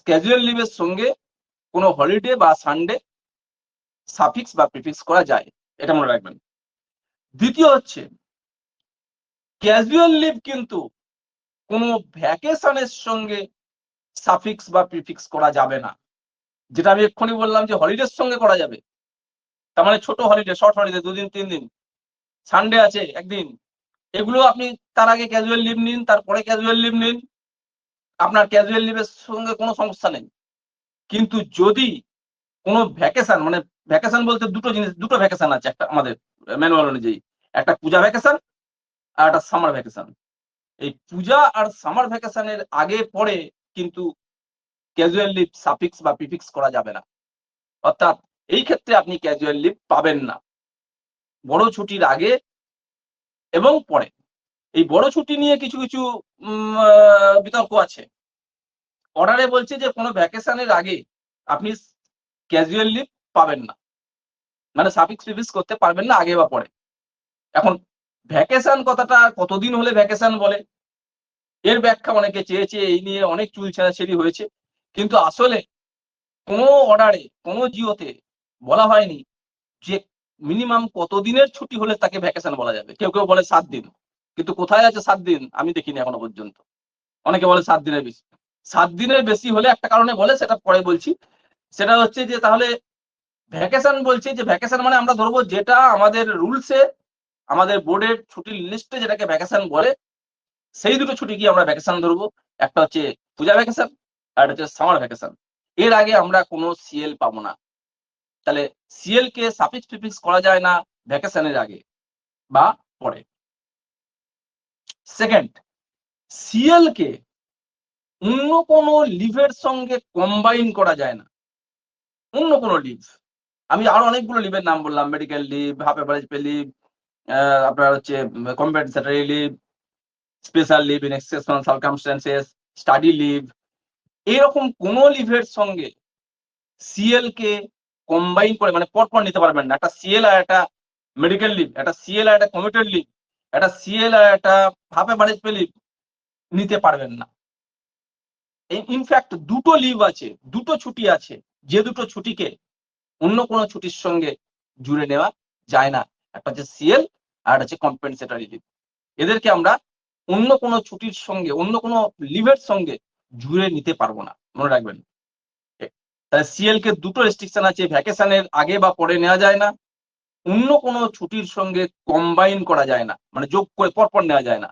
ক্যাজুয়াল লিভের সঙ্গে কোনো হলিডে বা সানডে সাফিক্স বা প্রিফিক্স করা যায়, এটা মনে রাখবেন। দ্বিতীয় হচ্ছে ক্যাজুয়াল লিভ কিন্তু কোনো ভ্যাকেশনের সঙ্গে সাফিক্স বা প্রিফিক্স করা যাবে না। যেটা আমি এক্ষুনি বললাম যে হলিডের সঙ্গে করা যাবে, তার মানে ছোট হলিডে, শর্ট হলিডে, 2 দিন 3 দিন, সানডে আছে একদিন, এগুলো আপনি তার আগে ক্যাজুয়াল লিভ নিন, তারপরে ক্যাজুয়াল লিভ নিন, আপনার ক্যাজুয়াল লিভের সঙ্গে কোনো সমস্যা নেই। কিন্তু যদি কোনো ভ্যাকেশন, মানে ভ্যাকেশন বলতে দুটো ভ্যাকেশন আছে একটা আমাদের ম্যানুয়াল অনুযায়ী, একটা পূজা ভ্যাকেশন আর একটা সামার ভ্যাকেশন। এই পূজা আর সামার ভ্যাকেশনের আগে পরে কিন্তু ক্যাজুয়াল লিভ সাফিক্স বা প্রিফিক্স করা যাবে না। অর্থাৎ এই ক্ষেত্রে আপনি ক্যাজুয়াল লিভ পাবেন না বড় ছুটির আগে এবং পরে। এই বড় ছুটি নিয়ে কিছু বিতর্ক আছে। অর্ডারে বলছে যে কোনো ভ্যাকেশনের আগে আপনি ক্যাজুয়াল লিভ পাবেন না, মানে সাফিক্স প্রিফিক্স করতে পারবেন না আগে বা পরে। এখন ভ্যাকেশন কথাটা কতদিন হলে ভ্যাকেশন বলে, এর ব্যাখ্যা অনেকে চেয়েছে, এই নিয়ে অনেক চুল ছেঁড়াছেড়ি হয়েছে, কিন্তু আসলে কোনো অর্ডারে, কোনো জিওতে বলা হয়নি যে মিনিমাম কতদিনের ছুটি হলে তাকে ভ্যাকেশন বলা যাবে। কেউ কেউ বলে 7 দিন, কিন্তু কোথায় আছে 7 দিন আমি দেখিনি এখনো পর্যন্ত। অনেকে বলে 7 দিনের বেশি। 7 দিনের বেশি হলে একটা কারণে বলে, সেটা পরে বলছি। সেটা হচ্ছে যে তাহলে ভ্যাকেশন বলছে যে ভ্যাকেশন মানে আমরা ধরবো যেটা আমাদের রুলসে, আমাদের বোর্ডের ছুটির লিস্টে যেটাকে ভ্যাকেশন বলে, সেই দুটো ছুটি কি আমরা ভ্যাকেশন ধরবো। একটা হচ্ছে পূজা ভ্যাকেশন আর একটা হচ্ছে সামার ভ্যাকেশন। এর আগে আমরা কোনো সিএল পাবো না। তাহলে সিএল কে সাফিক্স প্রিফিক্স করা যায় না ভ্যাকেশনের আগে বা পরে। সেকেন্ড, সিএল কে অন্য কোনো লিভের সঙ্গে কম্বাইন করা যায় না। অন্য কোনো লিভ, আমি আরো অনেকগুলো লিভের নাম বললাম, medical leave, half average pay leave, আপনার হচ্ছে compensatory leave, special leave in exceptional circumstances, study leave, এরকম কোন লিভের সঙ্গে সিএল কে কম্বাইন করে মানে পরপর নিতে পারবেন না। একটা সিএল আর একটা মেডিকেল লিভ, একটা সিএল আর একটা কমিটেড লিভ, একটা সিএল আর একটা হাফ এভারেজ পে লিভ নিতে পারবেন না। ইনফ্যাক্ট দুটো লিভ আছে, দুটো ছুটি আছে, যে দুটো ছুটিকে অন্য কোনো ছুটির সঙ্গে জুড়ে নেওয়া যায় না। একটা হচ্ছে সিএল আর একটা হচ্ছে কম্পেনসেটরি লিভ। এদেরকে আমরা অন্য কোনো ছুটির সঙ্গে, অন্য কোনো লিভের সঙ্গে জুড়ে নিতে পারবো না, মনে রাখবেন। তাহলে সিএল কে দুটো রেস্ট্রিকশন আছে, ভ্যাকেশনের আগে বা পরে নেওয়া যায় না, অন্য কোনো ছুটির সঙ্গে কম্বাইন করা যায় না, মানে যোগ করে পরপর নেওয়া যায় না।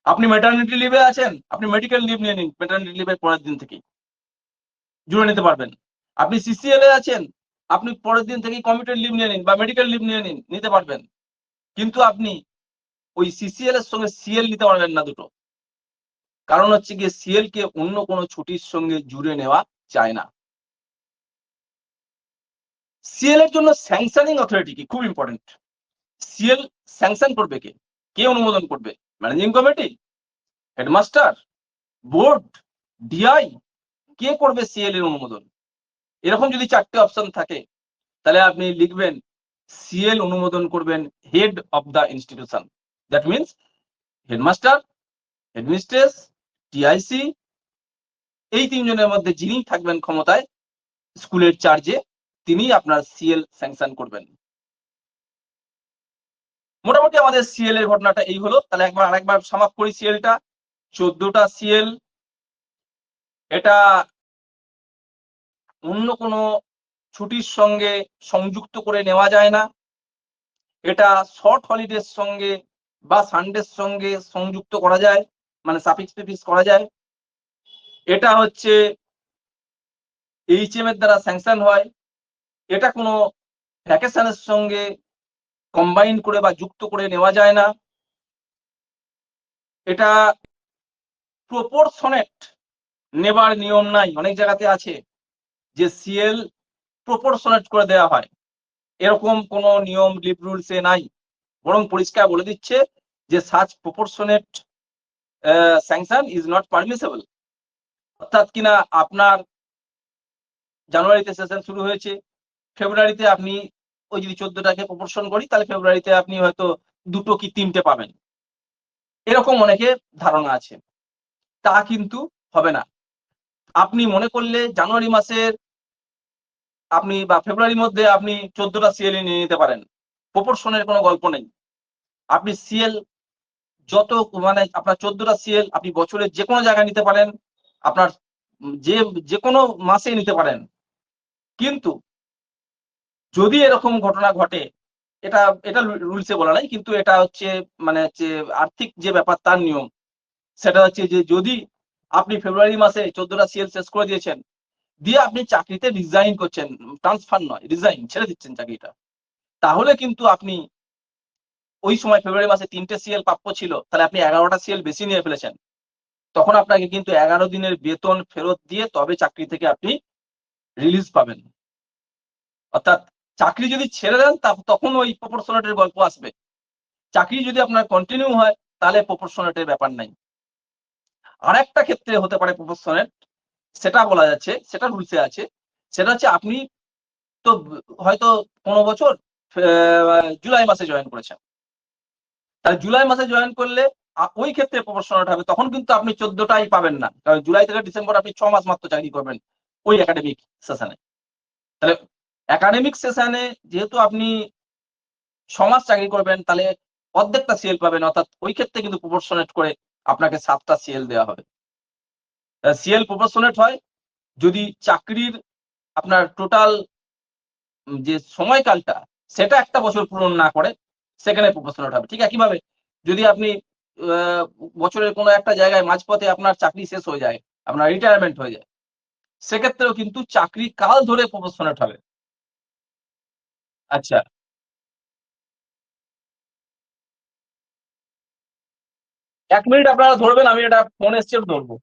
আপনি ম্যাটারনিটি লিভে আছেন, আপনি মেডিকেল লিভ নিয়ে নিন, ম্যাটারনিটি লিভের পরের দিন থেকেই জুড়ে নিতে পারবেন। আপনি সিসিএল এ আছেন, আপনি পরের দিন থেকেই কমিটেড লিভ নিয়ে নিন বা মেডিকেল লিভ নিয়ে নিতে পারবেন। কিন্তু আপনি ওই সিসিএল এর সঙ্গে সিএল নিতে পারবেন না দুটো। কারণ হচ্ছে গিয়ে সিএল কে অন্য কোনো ছুটির সঙ্গে জুড়ে নেওয়া যায় না। সিএল এর জন্য স্যাংশনিং অথরিটি কি, খুব ইম্পর্টেন্ট। সিএল স্যাংশন করবে কে, কে অনুমোদন করবে? Managing committee, headmaster, board, DI, কে করবে সিএল এর অনুমোদন? এরকম যদি 4টে অপশন থাকে তাহলে আপনি লিখবেন সিএল অনুমোদন করবেন head of the institution. That means headmaster, headmistress, TIC, এই 3 জনের মধ্যে যিনি থাকবেন ক্ষমতায় স্কুলের চার্জে, তিনি আপনার সিএল স্যাংশন করবেন। মোটামুটি আমাদের সিএল এর ঘটনাটা এই হলো। তাহলে আরেকবার সামাপ করি সিএলটা। 14টা সিএল, এটা অন্য কোনো ছুটির সঙ্গে সংযুক্ত করে নেওয়া যায় না। এটা শর্ট হলিডের সঙ্গে বা সানডের সঙ্গে সংযুক্ত করা যায়, মানে সাফিক্স প্রিফিক্স করা যায়। এটা হচ্ছে এইচএম এর দ্বারা স্যাংশন হয়। এটা কোনো ভ্যাকেশনের সঙ্গে কম্বাইন করে বা যুক্ত করে নেওয়া যায় না। এটা প্রপোর্শনেট নেবার নিয়ম নাই। অনেক জায়গাতে আছে যে সিএল প্রপোর্শনেট করে দেওয়া হয়, এরকম কোনো নিয়ম লিভ রুলসে নাই। বরং পরিষ্কার বলে দিচ্ছে যে such proportionate sanction is not permissible. অর্থাৎ কিনা আপনার জানুয়ারিতে সেশন শুরু হয়েছে, ফেব্রুয়ারিতে আপনি ওই যদি 14টাকে প্রপোর্শন করি তাহলে ফেব্রুয়ারিতে আপনি হয়তো 2টো কি 3টে পাবেন, এরকম অনেকের ধারণা আছে। তা কিন্তু হবে না। আপনি মনে করলে জানুয়ারি মাসের আপনি বা ফেব্রুয়ারির মধ্যে আপনি 14টা সিএল নিয়ে নিতে পারেন, প্রপোর্শনের কোনো গল্প নেই। আপনি সিএল যত, মানে আপনার 14টা সিএল আপনি বছরের যে কোনো জায়গায় নিতে পারেন, আপনার যে কোনো মাসে নিতে পারেন। কিন্তু যদি এরকম ঘটনা ঘটে, এটা এটা রুলসে বলা নাই, কিন্তু এটা হচ্ছে মানে হচ্ছে আর্থিক যে ব্যাপার তার নিয়ম। সেটা হচ্ছে যে যদি আপনি ফেব্রুয়ারি মাসে 14টা সিএল শেষ করে দিয়েছেন, দিয়ে আপনি চাকরিতে রিজাইন করছেন, ট্রান্সফার নয়, রিজাইন, ছেড়ে দিচ্ছেন চাকরিটা, তাহলে কিন্তু আপনি ওই সময় ফেব্রুয়ারি মাসে 3টে সিএল প্রাপ্য ছিল, তাহলে আপনি 11টা সিএল বেশি নিয়ে ফেলেছেন। তখন আপনাকে কিন্তু 11 দিনের বেতন ফেরত দিয়ে তবে চাকরি থেকে আপনি রিলিজ পাবেন। অর্থাৎ চাকরি যদি ছেড়ে দেন তখন ওই প্রপোর্শনেটের গল্প আসবে। চাকরি যদি আপনার কন্টিনিউ হয় তাহলে প্রপোর্শনেটের ব্যাপার নাই। আরেকটা ক্ষেত্রে হতে পারে প্রপোর্শনেট, সেটা বলা যাচ্ছে, সেটা রুলসে আছে। সেটা হচ্ছে আপনি তো হয়তো 15 বছর জুলাই মাসে জয়েন করেছেন, তাহলে জুলাই মাসে জয়েন করলে ওই ক্ষেত্রে প্রপোর্শনেট হবে। তখন কিন্তু আপনি 14টাই পাবেন না, কারণ জুলাই থেকে ডিসেম্বর আপনি 6 মাস মাত্র চাকরি করবেন ওই একাডেমিক সেশনে। তাহলে একাডেমিক সেশনে যেহেতু আপনি 6 মাস চাকরি করবেন, তাহলে অর্ধেকটা সিএল পাবেন। অর্থাৎ ওই ক্ষেত্রে কিন্তু প্রপোর্শনেট করে আপনাকে 7টা সিএল দেওয়া হবে। সিএল প্রপোর্শনেট হয় যদি চাকরির আপনার টোটাল যে সময়কালটা সেটা 1টা বছর পূরণ না করে, সেখানে প্রপোর্শনেট হবে। ঠিক একইভাবে যদি আপনি বছরের কোনো একটা জায়গায় মাঝপথে আপনার চাকরি শেষ হয়ে যায়, আপনার রিটায়ারমেন্ট হয়ে যায়, সেক্ষেত্রেও কিন্তু চাকরি কাল ধরে প্রপোর্শনেট হবে। আচ্ছা, 1 মিনিট আপনারা ধরবেন, আমি এটা ফোন এসছে ধরবো।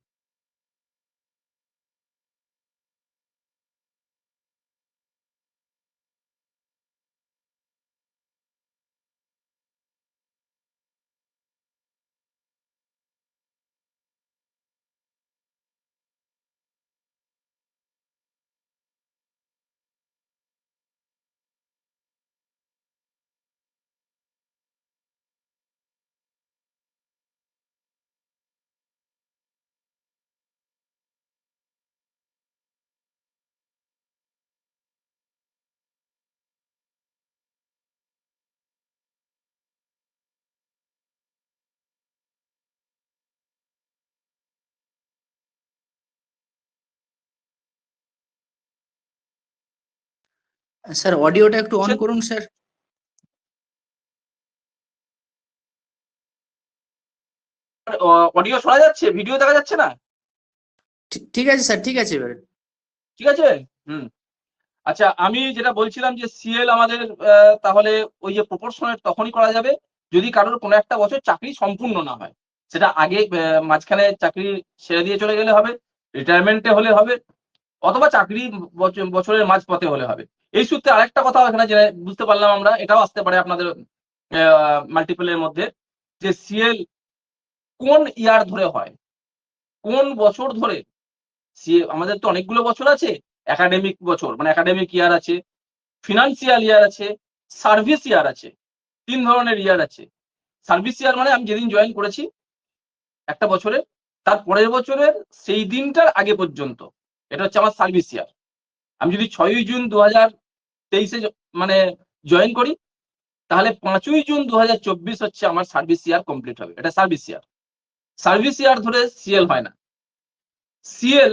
স্যার অডিওটা একটু অন করুন স্যার। অডিও শোনা যাচ্ছে, ভিডিও দেখা যাচ্ছে না? ঠিক আছে স্যার, ঠিক আছে এবারে। ঠিক আছে। হুম। আচ্ছা, আমি যেটা বলছিলাম যে সিএল আমাদের তাহলে ওই যে প্রপোর্শনেট তখনই করা যাবে যদি কারোর কোনো একটা বছর চাকরি সম্পূর্ণ না হয়, সেটা আগে মাঝখানে চাকরি ছেড়ে দিয়ে চলে গেলে হবে, রিটায়ারমেন্টে হলে হবে, অথবা চাকরি বছরের মাঝপথে হলে হবে। এই সূত্রে আরেকটা কথা এখানে জেনে বুঝতে পারলাম আমরা, এটাও আসতে পারে আপনাদের মাল্টিপলের মধ্যে, যে সিএল কোন ইয়ার ধরে হয়, কোন বছর ধরে। আমাদের তো অনেকগুলো বছর আছে, একাডেমিক বছর মানে একাডেমিক ইয়ার আছে, ফিনান্সিয়াল ইয়ার আছে, সার্ভিস ইয়ার আছে। 3 ধরনের ইয়ার আছে। সার্ভিস ইয়ার মানে আমি যেদিন জয়েন করেছি একটা বছরে, তার পরের বছরের সেই দিনটার আগে পর্যন্ত, এটা হচ্ছে আমার সার্ভিস ইয়ার। আমি যদি 6ই জুন 2023-এ মানে জয়েন করি, তাহলে 5ই জুন 2024 হচ্ছে আমার সার্ভিস ইয়ার কমপ্লিট হবে। এটা সার্ভিস ইয়ার। সার্ভিস ইয়ার ধরে সিএল হয় না। সিএল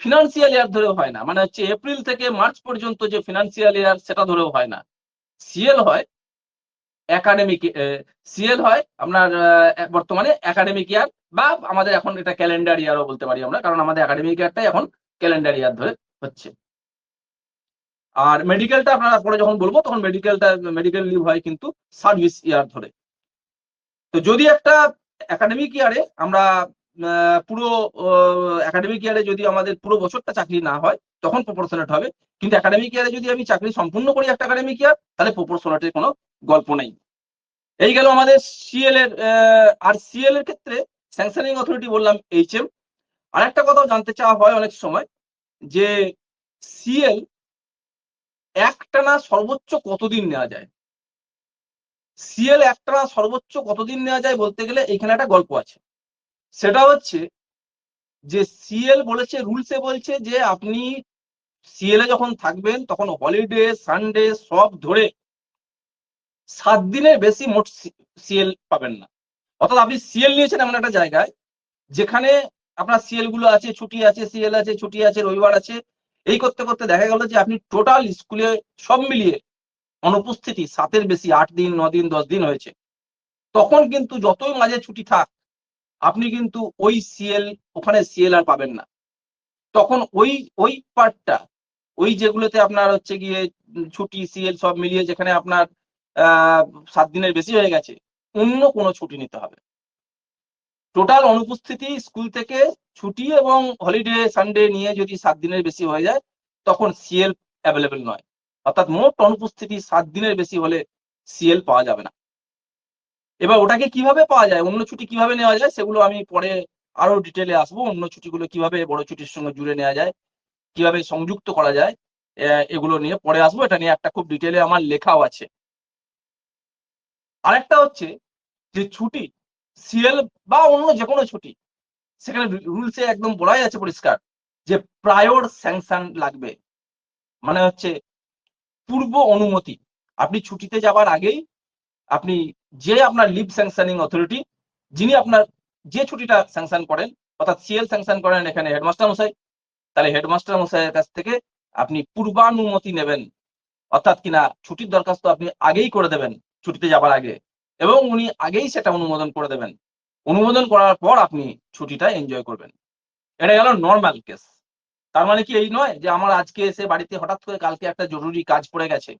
ফিনান্সিয়াল ইয়ার ধরেও হয় না, মানে হচ্ছে এপ্রিল থেকে মার্চ পর্যন্ত যে ফিনান্সিয়াল ইয়ার সেটা ধরেও হয় না। সিএল হয় একাডেমিক, সিএল হয় আপনার বর্তমানে একাডেমিক ইয়ার, বা আমাদের এখন এটা ক্যালেন্ডার ইয়ারও বলতে পারি আমরা, কারণ আমাদের একাডেমিক ইয়ারটাই এখন ক্যালেন্ডার ইয়ার ধরে হচ্ছে। আর মেডিকেলটা আপনারা পরে যখন বলবো তখন মেডিকেল লিভ হয় কিন্তু সার্ভিস ইয়ার ধরে। তো যদি একটা একাডেমিক ইয়ারে আমরা পুরো একাডেমিক ইয়ারে যদি আমাদের পুরো বছরটা চাকরি না হয় তখন প্রপোর্শনেট হবে, কিন্তু একাডেমিক ইয়ারে যদি আমি চাকরি সম্পূর্ণ করি একটা একাডেমিক ইয়ার, তাহলে প্রপোর্শনেটের কোনো গল্প নেই। এই গেল আমাদের সিএল এর। আর সিএল এর ক্ষেত্রে স্যাংশনিং অথরিটি বললাম এইচএম। আর একটা কথাও জানতে চাওয়া হয় অনেক সময়, যে সিএল একটানা সর্বোচ্চ কতদিন নেওয়া যায়। সিএল একটানা সর্বোচ্চ কতদিন নেওয়া যায় বলতে গেলে এখানে একটা গল্প আছে। সেটা হচ্ছে যে সিএল বলেছে, রুলসে বলছে যে আপনি সিএল এ যখন থাকবেন তখন হলিডে সানডে সব ধরে 7 দিনের বেশি মোট সিএল পাবেন না। অর্থাৎ আপনি সিএল নিয়েছেন এমন একটা জায়গায় যেখানে আপনার সিএল গুলো আছে, ছুটি আছে, সিএল আছে, ছুটি আছে, রবিবার আছে, এই করতে করতে দেখা গেল যে আপনি টোটাল স্কুলে সব মিলিয়ে অনুপস্থিতি 7-এর বেশি, 8 দিন, 9 দিন, 10 দিন হয়েছে। তখন কিন্তু যতই মাঝে ছুটি থাক, আপনি কিন্তু ওই সিএল, ওখানে সিএল আর পাবেন না। তখন ওই পার্টটা, ওই যেগুলোতে আপনার হচ্ছে গিয়ে ছুটি সিএল সব মিলিয়ে যেখানে আপনার 7 দিনের বেশি হয়ে গেছে, অন্য কোনো ছুটি নিতে হবে। টোটাল অনুপস্থিতি স্কুল থেকে ছুটি এবং হলিডে সানডে নিয়ে যদি 7 দিনের বেশি হয়ে যায়, তখন সিএল অ্যাভেলেবেল নয়। অর্থাৎ মোট অনুপস্থিতি 7 দিনের বেশি হলে সিএল পাওয়া যাবে না। এবার ওটাকে কিভাবে পাওয়া যায়, অন্য ছুটি কিভাবে নেওয়া যায়, সেগুলো আমি পরে আরো ডিটেলে আসবো। অন্য ছুটিগুলো কিভাবে বড় ছুটির সঙ্গে জুড়ে নেওয়া যায়, কিভাবে সংযুক্ত করা যায়, এগুলো নিয়ে পরে আসবো। এটা নিয়ে একটা খুব ডিটেলে আমার লেখাও আছে। আরেকটা হচ্ছে যে ছুটি সিএল বা অন্য যে কোনো ছুটি, সেখানে রুলসে একদম বলাই আছে পরিষ্কার যে প্রায়র স্যাংশন লাগবে। মানে হচ্ছে পূর্ব অনুমতি। আপনি ছুটিতে যাবার আগেই আপনি যে আপনার লিভ স্যাংশনিং অথরিটি, যিনি আপনার যে ছুটিটা স্যাংশন করেন, অর্থাৎ সিএল স্যাংশন করেন এখানে হেডমাস্টার মশাই, তাহলে হেডমাস্টার মশাইয়ের কাছ থেকে আপনি পূর্বানুমতি নেবেন। অর্থাৎ কিনা ছুটির দরখাস্ত আপনি আগেই করে দেবেন ছুটিতে যাবার আগে, এবং উনি আগেই সেটা অনুমোদন করে দেবেন। অনুমোদন করার পর আপনি ছুটিটা এনজয় করবেন। এটা গেল নর্মাল কেস। তার মানে কি এই নয় যে আমার আজকে এসে বাড়িতে হঠাৎ করে কালকে একটা জরুরি কাজ পড়ে গেছে,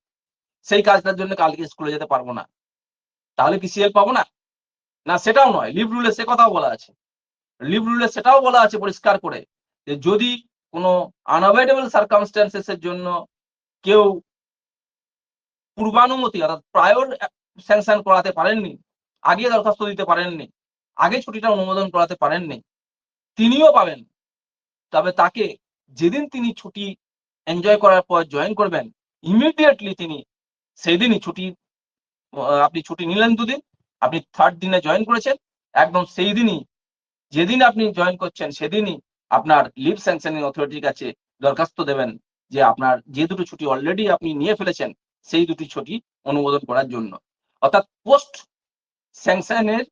সেই কাজটার জন্য কালকে স্কুলে যেতে পারবো না, তাহলে কি সিএল পাবো না? না, সেটাও নয়। লিভ রুলে সে কথাও বলা আছে। লিভ রুলে সেটাও বলা আছে পরিষ্কার করে যে যদি কোনো আনঅ্যাভয়েডেবল সার্কামস্ট্যান্সেস এর জন্য কেউ পূর্বানুমতি অর্থাৎ প্রায়র স্যাংশন করাতে পারেননি, আগে দরখাস্ত দিতে পারেননি, আগে ছুটিটা অনুমোদন করাতে পারেননি, তিনিও পাবেন। তবে তাকে যেদিন তিনি ছুটি এনজয় করার পর জয়েন করবেন, ইমিডিয়েটলি তিনি সেই দিনই ছুটি, আপনি ছুটি নিলেন 2 দিন, আপনি 3rd দিনে জয়েন করেছেন, একদম সেই দিনই, যেদিন আপনি জয়েন করছেন সেদিনই আপনার লিভ স্যাংশনিং অথরিটির কাছে দরখাস্ত দেবেন যে আপনার যে দুটো ছুটি অলরেডি আপনি নিয়ে ফেলেছেন সেই দুটি ছুটি অনুমোদন করার জন্য। অর্থাৎ পোস্ট স্যাংশনের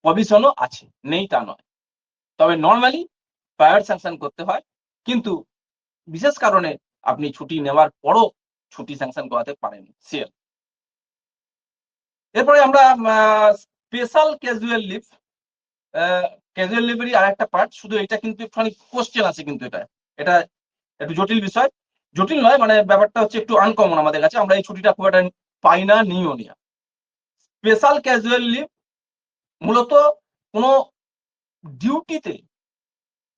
প্রভিশনও আছে, নেই তা নয়। তবে নর্মালি প্রায়র স্যাংশন করতে হয়, কিন্তু বিশেষ কারণে আপনি ছুটি নেওয়ার পরও ছুটি স্যাংশন করাতে পারেন সিএল। এরপরে আমরা স্পেশাল ক্যাজুয়াল লিভ। ক্যাজুয়াল লিভেরই আর একটা পার্ট, শুধু এটা কিন্তু একটুখানি কোশ্চেন আছে, কিন্তু এটা একটু জটিল বিষয়। জটিল নয়, মানে ব্যাপারটা হচ্ছে একটু আনকমন আমাদের কাছে, আমরা এই ছুটিটা খুব একটা পাই না, নিও না। স্পেশাল ক্যাজুয়াল লিভ মূলত কোনো ডিউটিতে,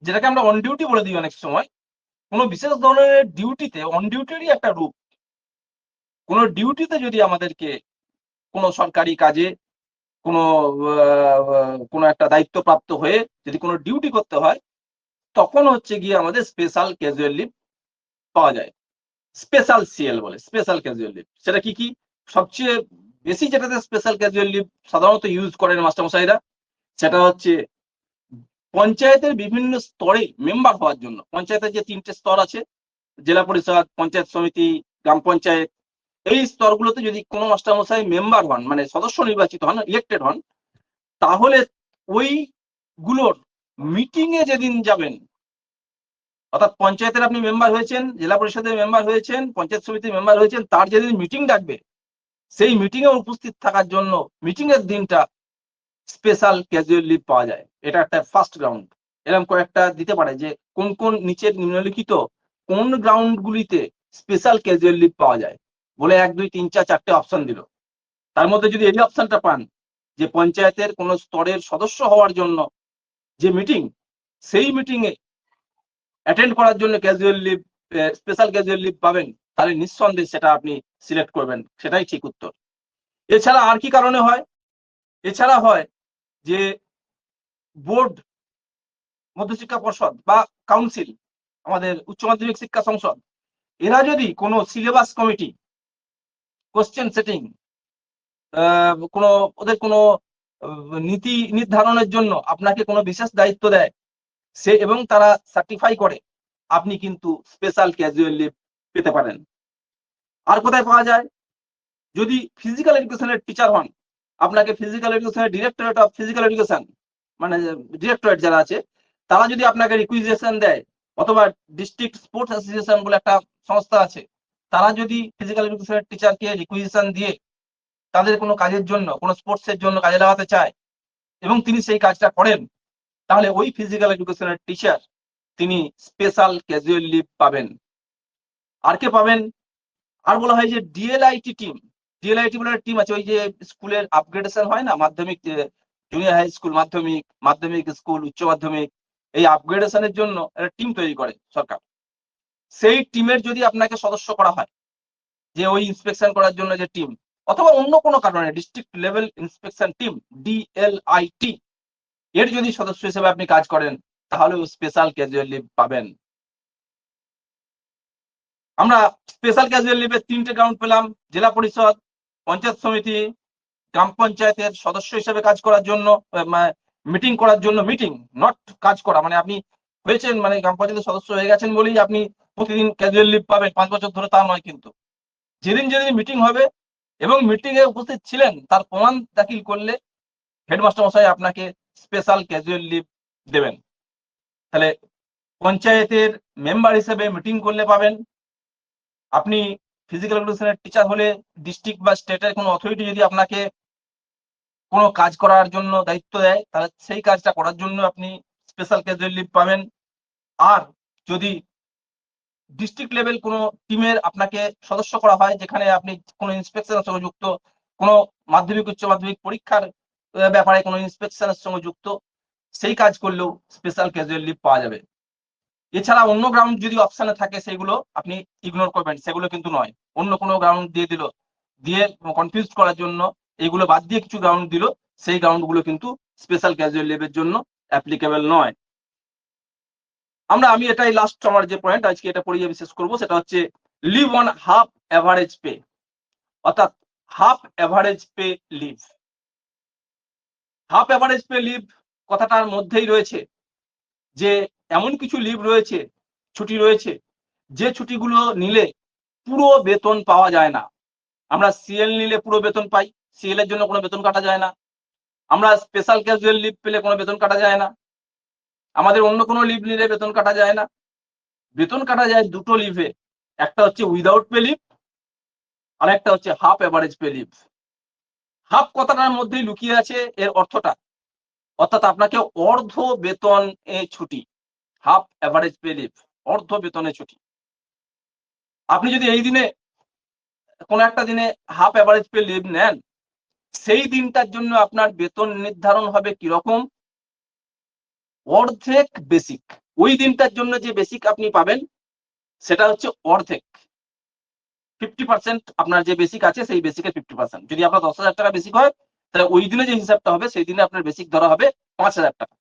যেটাকে আমরা অন ডিউটি বলে দিই অনেক সময়, কোনো বিশেষ ধরনের ডিউটিতে, অন ডিউটিরই একটা রূপ। কোনো ডিউটিতে যদি আমাদেরকে কোনো সরকারি কাজে কোনো একটা দায়িত্বপ্রাপ্ত হয়ে যদি কোনো ডিউটি করতে হয়, তখন হচ্ছে গিয়ে আমাদের স্পেশাল ক্যাজুয়াল লিভ পাওয়া যায়। স্পেশাল সিএল বলে, স্পেশাল ক্যাজুয়াল লিভ। সেটা কি কি? সবচেয়ে বেশি যেটাতে স্পেশাল ক্যাজুয়াল লিভ সাধারণত ইউজ করেন মাস্টারমশাইরা, সেটা হচ্ছে পঞ্চায়েতের বিভিন্ন স্তরে মেম্বার হওয়ার জন্য। পঞ্চায়েতের যে 3টে স্তর আছে, জেলা পরিষদ, পঞ্চায়েত সমিতি, গ্রাম পঞ্চায়েত, এই স্তরগুলোতে যদি কোনো মাস্টারমশাই মেম্বার হন, মানে সদস্য নির্বাচিত হন, ইলেক্টেড হন, তাহলে ওইগুলোর মিটিং এ যেদিন যাবেন, অর্থাৎ পঞ্চায়েতের আপনি মেম্বার হয়েছেন, জেলা পরিষদের মেম্বার হয়েছেন, পঞ্চায়েত সমিতির মেম্বার হয়েছেন, তার যেদিন মিটিং ডাকবে, সেই মিটিং এ উপস্থিত থাকার জন্য মিটিং এর দিনটা স্পেশাল ক্যাজুয়াল লিভ পাওয়া যায়। এটা একটা ফার্স্ট গ্রাউন্ড। এরকম কয়েকটা দিতে পারে যে কোন কোন নিচের নিম্নলিখিত কোন গ্রাউন্ড গুলিতে স্পেশাল ক্যাজুয়াল লিভ পাওয়া যায় বলে 1 2 3 4 4টে অপশন দিল। তার মধ্যে যদি এই অপশনটা পান যে পঞ্চায়েতের কোন স্তরের সদস্য হওয়ার জন্য যে মিটিং, সেই মিটিং এ অ্যাটেন্ড করার জন্য casual leave, special casual leave পাবেন, তাহলে নিঃসন্দেহে সেটা আপনি সিলেক্ট করবেন, সেটাই ঠিক উত্তর। এছাড়া আর কি কারণে হয়? এছাড়া হয় যে বোর্ড, মধ্যশিক্ষা পর্ষদ বা কাউন্সিল, আমাদের উচ্চ মাধ্যমিক শিক্ষা সংসদ, এরা যদি কোনো সিলেবাস কমিটি, কোশ্চেন সেটিং, কোনো ওদের কোনো নীতি নির্ধারণের জন্য আপনাকে কোনো বিশেষ দায়িত্ব দেয়, সে এবং তারা সার্টিফাই করে, আপনি কিন্তু স্পেশাল ক্যাজুয়াল লিভ পেতে পারেন। আর কোথায় পাওয়া যায়? যদি ফিজিক্যাল এডুকেশনের টিচার হন, আপনাকে ফিজিক্যাল এডুকেশনের ডিরেক্টরেট অফ ফিজিক্যাল এডুকেশন, মানে ডিরেক্টরেট যারা আছে, তারা যদি আপনাকে রিকুইজিশন দেয়, অথবা ডিস্ট্রিক্ট স্পোর্টস অ্যাসোসিয়েশন বলে একটা সংস্থা আছে, তারা যদি ফিজিক্যাল এডুকেশনের টিচারকে রিকুইজিশন দিয়ে তাদের কোনো কাজের জন্য, কোনো স্পোর্টসের জন্য কাজে লাগাতে চায় এবং তিনি সেই কাজটা করেন, তাহলে ওই ফিজিক্যাল এডুকেশনের টিচার তিনি স্পেশাল ক্যাজুয়াল লিভ পাবেন। আর কে পাবেন? আর বলা হয় যে ডিএলআইটি টিম, ডিএলআইটি বলে একটা টিম আছে, ওই যে স্কুলের আপগ্রেডেশন হয় না, মাধ্যমিক, জুনিয়র হাই স্কুল, মাধ্যমিক, মাধ্যমিক স্কুল, উচ্চ মাধ্যমিক, এই আপগ্রেডেশনের জন্য একটা টিম তৈরি করে সরকার। সেই টিমের যদি আপনাকে সদস্য করা হয়, যে ওই ইন্সপেকশন করার জন্য যে টিম, অথবা অন্য কোনো কারণে ডিস্ট্রিক্ট লেভেল ইন্সপেকশন টিম, ডিএলআইটি, এর যদি সদস্য হিসেবে আপনি কাজ করেন, তাহলে স্পেশাল ক্যাজুয়াল লিভ পাবেন। আমরা স্পেশাল ক্যাজুয়াল লিভের 3টে গ্রাউন্ড পেলাম: জেলা পরিষদ, পঞ্চায়েত সমিতি, গ্রাম পঞ্চায়েতের সদস্য হিসেবে কাজ করার জন্য, মিটিং করার জন্য, মিটিং নট কাজ করা, মানে আপনি হয়েছেন, মানে গ্রাম পঞ্চায়েতের সদস্য হয়ে গেছেন বলেই আপনি প্রতিদিন ক্যাজুয়াল লিভ পাবেন 5 বছর ধরে, তা নয় কিন্তু। যেদিন যেদিন মিটিং হবে এবং মিটিং এ উপস্থিত ছিলেন তার প্রমাণ দাখিল করলে হেডমাস্টার মশাই আপনাকে স্পেশাল ক্যাজুয়াল লিভ দেবেন। তাহলে পঞ্চায়েতের মেম্বার হিসেবে মিটিং করলে পাবেন, আপনি ফিজিক্যাল এডুকেশনের টিচার হলে ডিস্ট্রিক্ট বা স্টেটের কোনো অথরিটি যদি আপনাকে কোনো কাজ করার জন্য দায়িত্ব দেয়, তাহলে সেই কাজটা করার জন্য আপনি স্পেশাল ক্যাজুয়াল লিভ পাবেন। আর যদি ডিস্ট্রিক্ট লেভেল কোনো টিমের আপনাকে সদস্য করা হয়, যেখানে আপনি কোনো ইন্সপেকশনের সঙ্গে যুক্ত, কোনো মাধ্যমিক উচ্চ মাধ্যমিক পরীক্ষার ব্যাপারে কোনো ইন্সপেকশনের সঙ্গে যুক্ত, সেই কাজ করলেও স্পেশাল ক্যাজুয়াল লিভ পাওয়া যাবে। এছাড়া অন্য গ্রাউন্ড যদি অপশনে থাকে, সেগুলো আপনি ইগনোর করবেন, সেগুলো কিন্তু নয়। অন্য কোনো গ্রাউন্ড দিয়ে কনফিউজ করার জন্য এইগুলো বাদ দিয়ে কিছু গ্রাউন্ড দিল, সেই গ্রাউন্ড গুলো কিন্তু স্পেশাল ক্যাজুয়াল লিভের জন্য অ্যাপ্লিকেবল নয়। আমি এটাই লাস্ট আমার যে পয়েন্ট আজকে এটা পড়িয়ে বিশেষ করব, সেটা হচ্ছে leave on half average pay, অর্থাৎ half average pay leave. Half average pay leave কথাটার মধ্যেই রয়েছে যে এমন কিছু লিভ রয়েছে, ছুটি রয়েছে, যে ছুটিগুলো নিলে পুরো বেতন পাওয়া যায় না। আমরা সিএল নিলে পুরো বেতন পাই, সিএল এর জন্য কোনো বেতন কাটা যায় না। আমরা স্পেশাল ক্যাজুয়াল লিভ পেলে কোনো বেতন কাটা যায় না। আমাদের অন্য কোনো লিভ নিলে বেতন কাটা যায় না। বেতন কাটা যায় দুটো লিভে, একটা হচ্ছে উইদাউট পে লিভ, আর একটা হচ্ছে half average pay leave. Half কথাটার মধ্যেই লুকিয়ে আছে এর অর্থটা, অর্থাৎ আপনাকে অর্ধ বেতন এ ছুটি, হাফ অ্যাভারেজ পে লিভ, অর্ধ বেতনে ছুটি। আপনি যদি এই দিনে কোনো একটা দিনে হাফ অ্যাভারেজ পে লিভ নেন, সেই দিনটার জন্য আপনার বেতন নির্ধারণ হবে কিরকম, অর্ধেক বেসিক। ওই দিনটার জন্য যে বেসিক আপনি পাবেন সেটা হচ্ছে অর্ধেক, 50% আপনার যে বেসিক আছে সেই বেসিকের 50%। যদি আপনার 10,000 টাকা বেসিক হয় তাহলে ওই দিনে যে হিসাবটা হবে সেই দিনে আপনার বেসিক ধরা হবে 5,000 টাকা।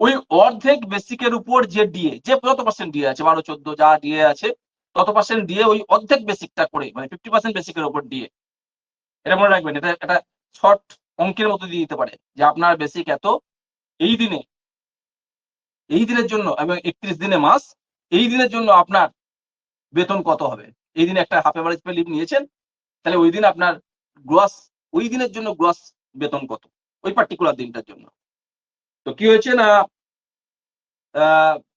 ওই অর্ধেক বেসিকের উপর যে ডিএ, যে যত পার্সেন্ট ডিএ আছে, 12, 14 যা ডিএ আছে তত পার্সেন্ট দিয়ে ওই অর্ধেক বেসিকটা করে, মানে 50% বেসিকের উপর ডিএ। এটা মনে রাখবেন, এটা একটা শর্ট অঙ্কের মতো দিয়ে দিতে পারে যে আপনার বেসিক এত, এই দিনে, এই দিনের জন্য এবং 31 দিনে মাস, এই দিনের জন্য আপনার বেতন কত হবে। এই দিনে একটা হাফ এভারেজ পে লিভ নিয়েছেন, তাহলে ওই দিন আপনার গ্রস, ওই দিনের জন্য গ্রস বেতন কত ওই পার্টিকুলার দিনটার জন্য। তো কি হয়েছে না,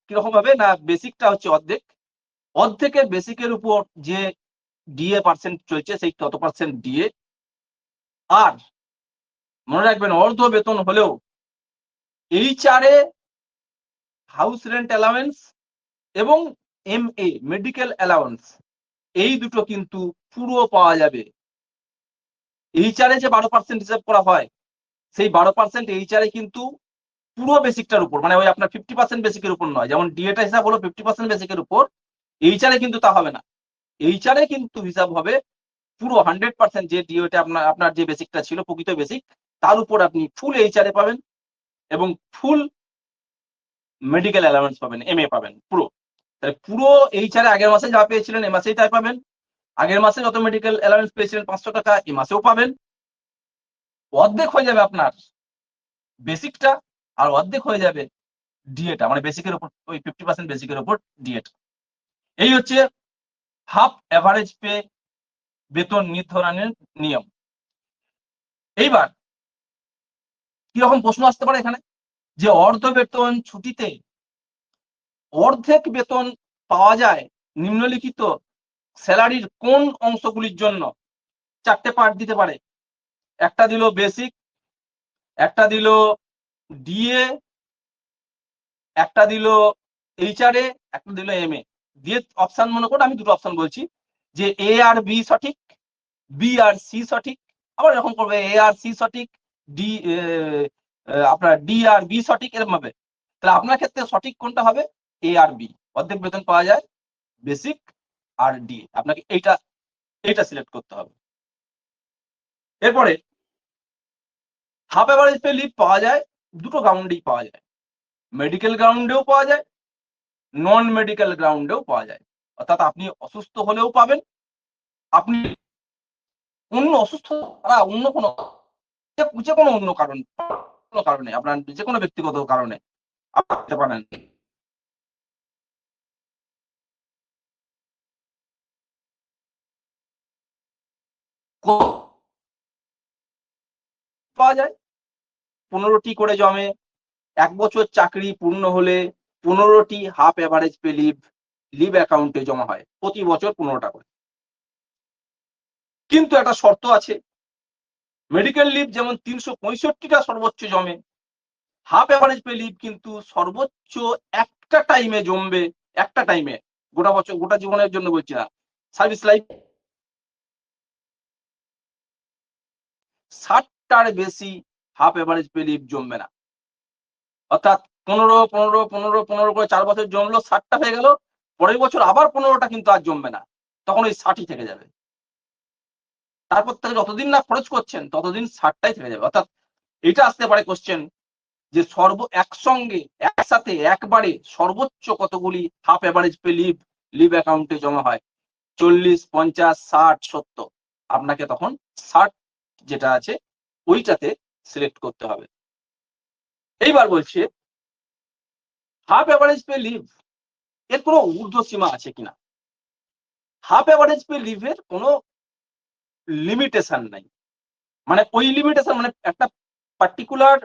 কিরকম ভাবে না, বেসিকটা হচ্ছে অর্ধেক, অর্ধেকের বেসিকের উপর যে ডিএ পার্সেন্ট চলছে সেই তত পার্সেন্ট ডিএ। আর মনে রাখবেন অর্ধ বেতন হলেও এইচআরএ, হাউস রেন্ট অ্যালাউয়েন্স এবং এমএ মেডিকেল অ্যালাউয়েন্স, এই দুটো কিন্তু পুরো পাওয়া যাবে। এইচআরএ যে 12% হিসাব করা হয় সেই 12% এইচআরএ কিন্তু পুরো বেসিকটার উপর, মানে ওই আপনার 50% বেসিকের উপর নয়। যেমন ডিএটা হিসাব হলো 50% বেসিকের উপর, এইচআরএ কিন্তু তা হবে না। এইচআরএ কিন্তু হিসাব হবে পুরো 100% যে ডিএটা আপনার যে বেসিকটা ছিল প্রকৃত বেসিক, তার উপর আপনি ফুল এইচআরএ পাবেন এবং ফুল মেডিকেল অ্যালাউয়েন্স পাবেন, এমএ পাবেন পুরো। তাহলে পুরো এইচআরএ আগের মাসে যা পেয়েছিলেন এ মাসেই তাই পাবেন। আগের মাসে যত মেডিকেল অ্যালাউয়েন্স পেয়েছিলেন 500 টাকা, এই মাসেও পাবেন। অর্ধেক হয়ে যাবে আপনার বেসিকটা আর অর্ধেক হয়ে যাবে ডিএটা, মানে বেসিকের উপর ওই 50% বেসিকের উপর ডিএটা। এই হচ্ছে হাফ এভারেজ পে বেতন নির্ধারণের নিয়ম। এইবার কিরকম প্রশ্ন আসতে পারে এখানে, যে অর্ধ বেতন ছুটিতে অর্ধেক বেতন পাওয়া যায় নিম্নলিখিত স্যালারির কোন অংশগুলির জন্য? 4টে পার্ট দিতে পারে, একটা দিল বেসিক, একটা দিল ডিএ, একটা দিল এইচআরএ, একটা দিল এমএ। দিয়ে অপশন মনে করুন আমি দুটো অপশন বলছি, যে এ আর বি সঠিক, বি আর সি সঠিক, আবার এরকম করবে এ আর সি সঠিক, ডি আপনার ডি আর বি সঠিক, এরকম হবে। তাহলে আপনার ক্ষেত্রে সঠিক কোনটা হবে? এ আর বি, অর্ধেক বেতন পাওয়া যায় বেসিক আর ডি, আপনাকে এইটা সিলেক্ট করতে হবে। এরপরে হাফ এভারেজ পে লিভ পাওয়া যায় দুটো গ্রাউন্ডেই পাওয়া যায়, মেডিকেল গ্রাউন্ডেও পাওয়া যায়, নন মেডিকেল গ্রাউন্ডেও পাওয়া যায়। অর্থাৎ আপনি অসুস্থ হলেও পাবেন, আপনি অন্য অসুস্থ ছাড়া অন্য কোনো যে কোনো অন্য কারণে আপনার যে কোনো ব্যক্তিগত কারণে আপনি পেতে পারেন। পাওয়া যায় 15টি করে জমে, 1 বছর চাকরি পূর্ণ হলে 15টি হাফ এভারেজ পে লিভ অ্যাকাউন্টে জমা হয়, প্রতি বছর 15টা করে। কিন্তু একটা শর্ত আছে, মেডিকেল লিভ যেমন 365টা সর্বোচ্চ জমে, হাফ এভারেজ পে লিভ কিন্তু সর্বোচ্চ একটা টাইমে জমবে, একটা টাইমে, গোটা বছর গোটা জীবনের জন্য বলছি না, সার্ভিস লাইফ 60টার বেশি হাফ এভারেজ পে লিভ জমবে না। অর্থাৎ 15 করে 4 বছর জমলো, 60টা হয়ে গেল, পরের বছর আবার 15টা কিন্তু আর জমবে না, তখন ওই 60ই থেকে যাবে। তারপর থেকে যতদিন না খরচ করছেন ততদিন 60টাই থেকে যাবে। অর্থাৎ এটা আসতে পারে কোশ্চেন, যে একসঙ্গে একসাথে একবারে সর্বোচ্চ কতগুলি হাফ এভারেজ পে লিভ অ্যাকাউন্টে জমা হয়? 40, 50, 60, 70। আপনাকে তখন 60 যেটা আছে ওইটাতে সিলেক্ট করতে হবে। এইবার বলছে হাফ এভারেজ পে লিভ এর কোনো ঊর্ধ্বসীমা আছে কিনা। হাফ এভারেজ পে লিভের কোনো লিমিটেশন নাই, মানে ওই লিমিটেশন মানে একটা পার্টিকুলার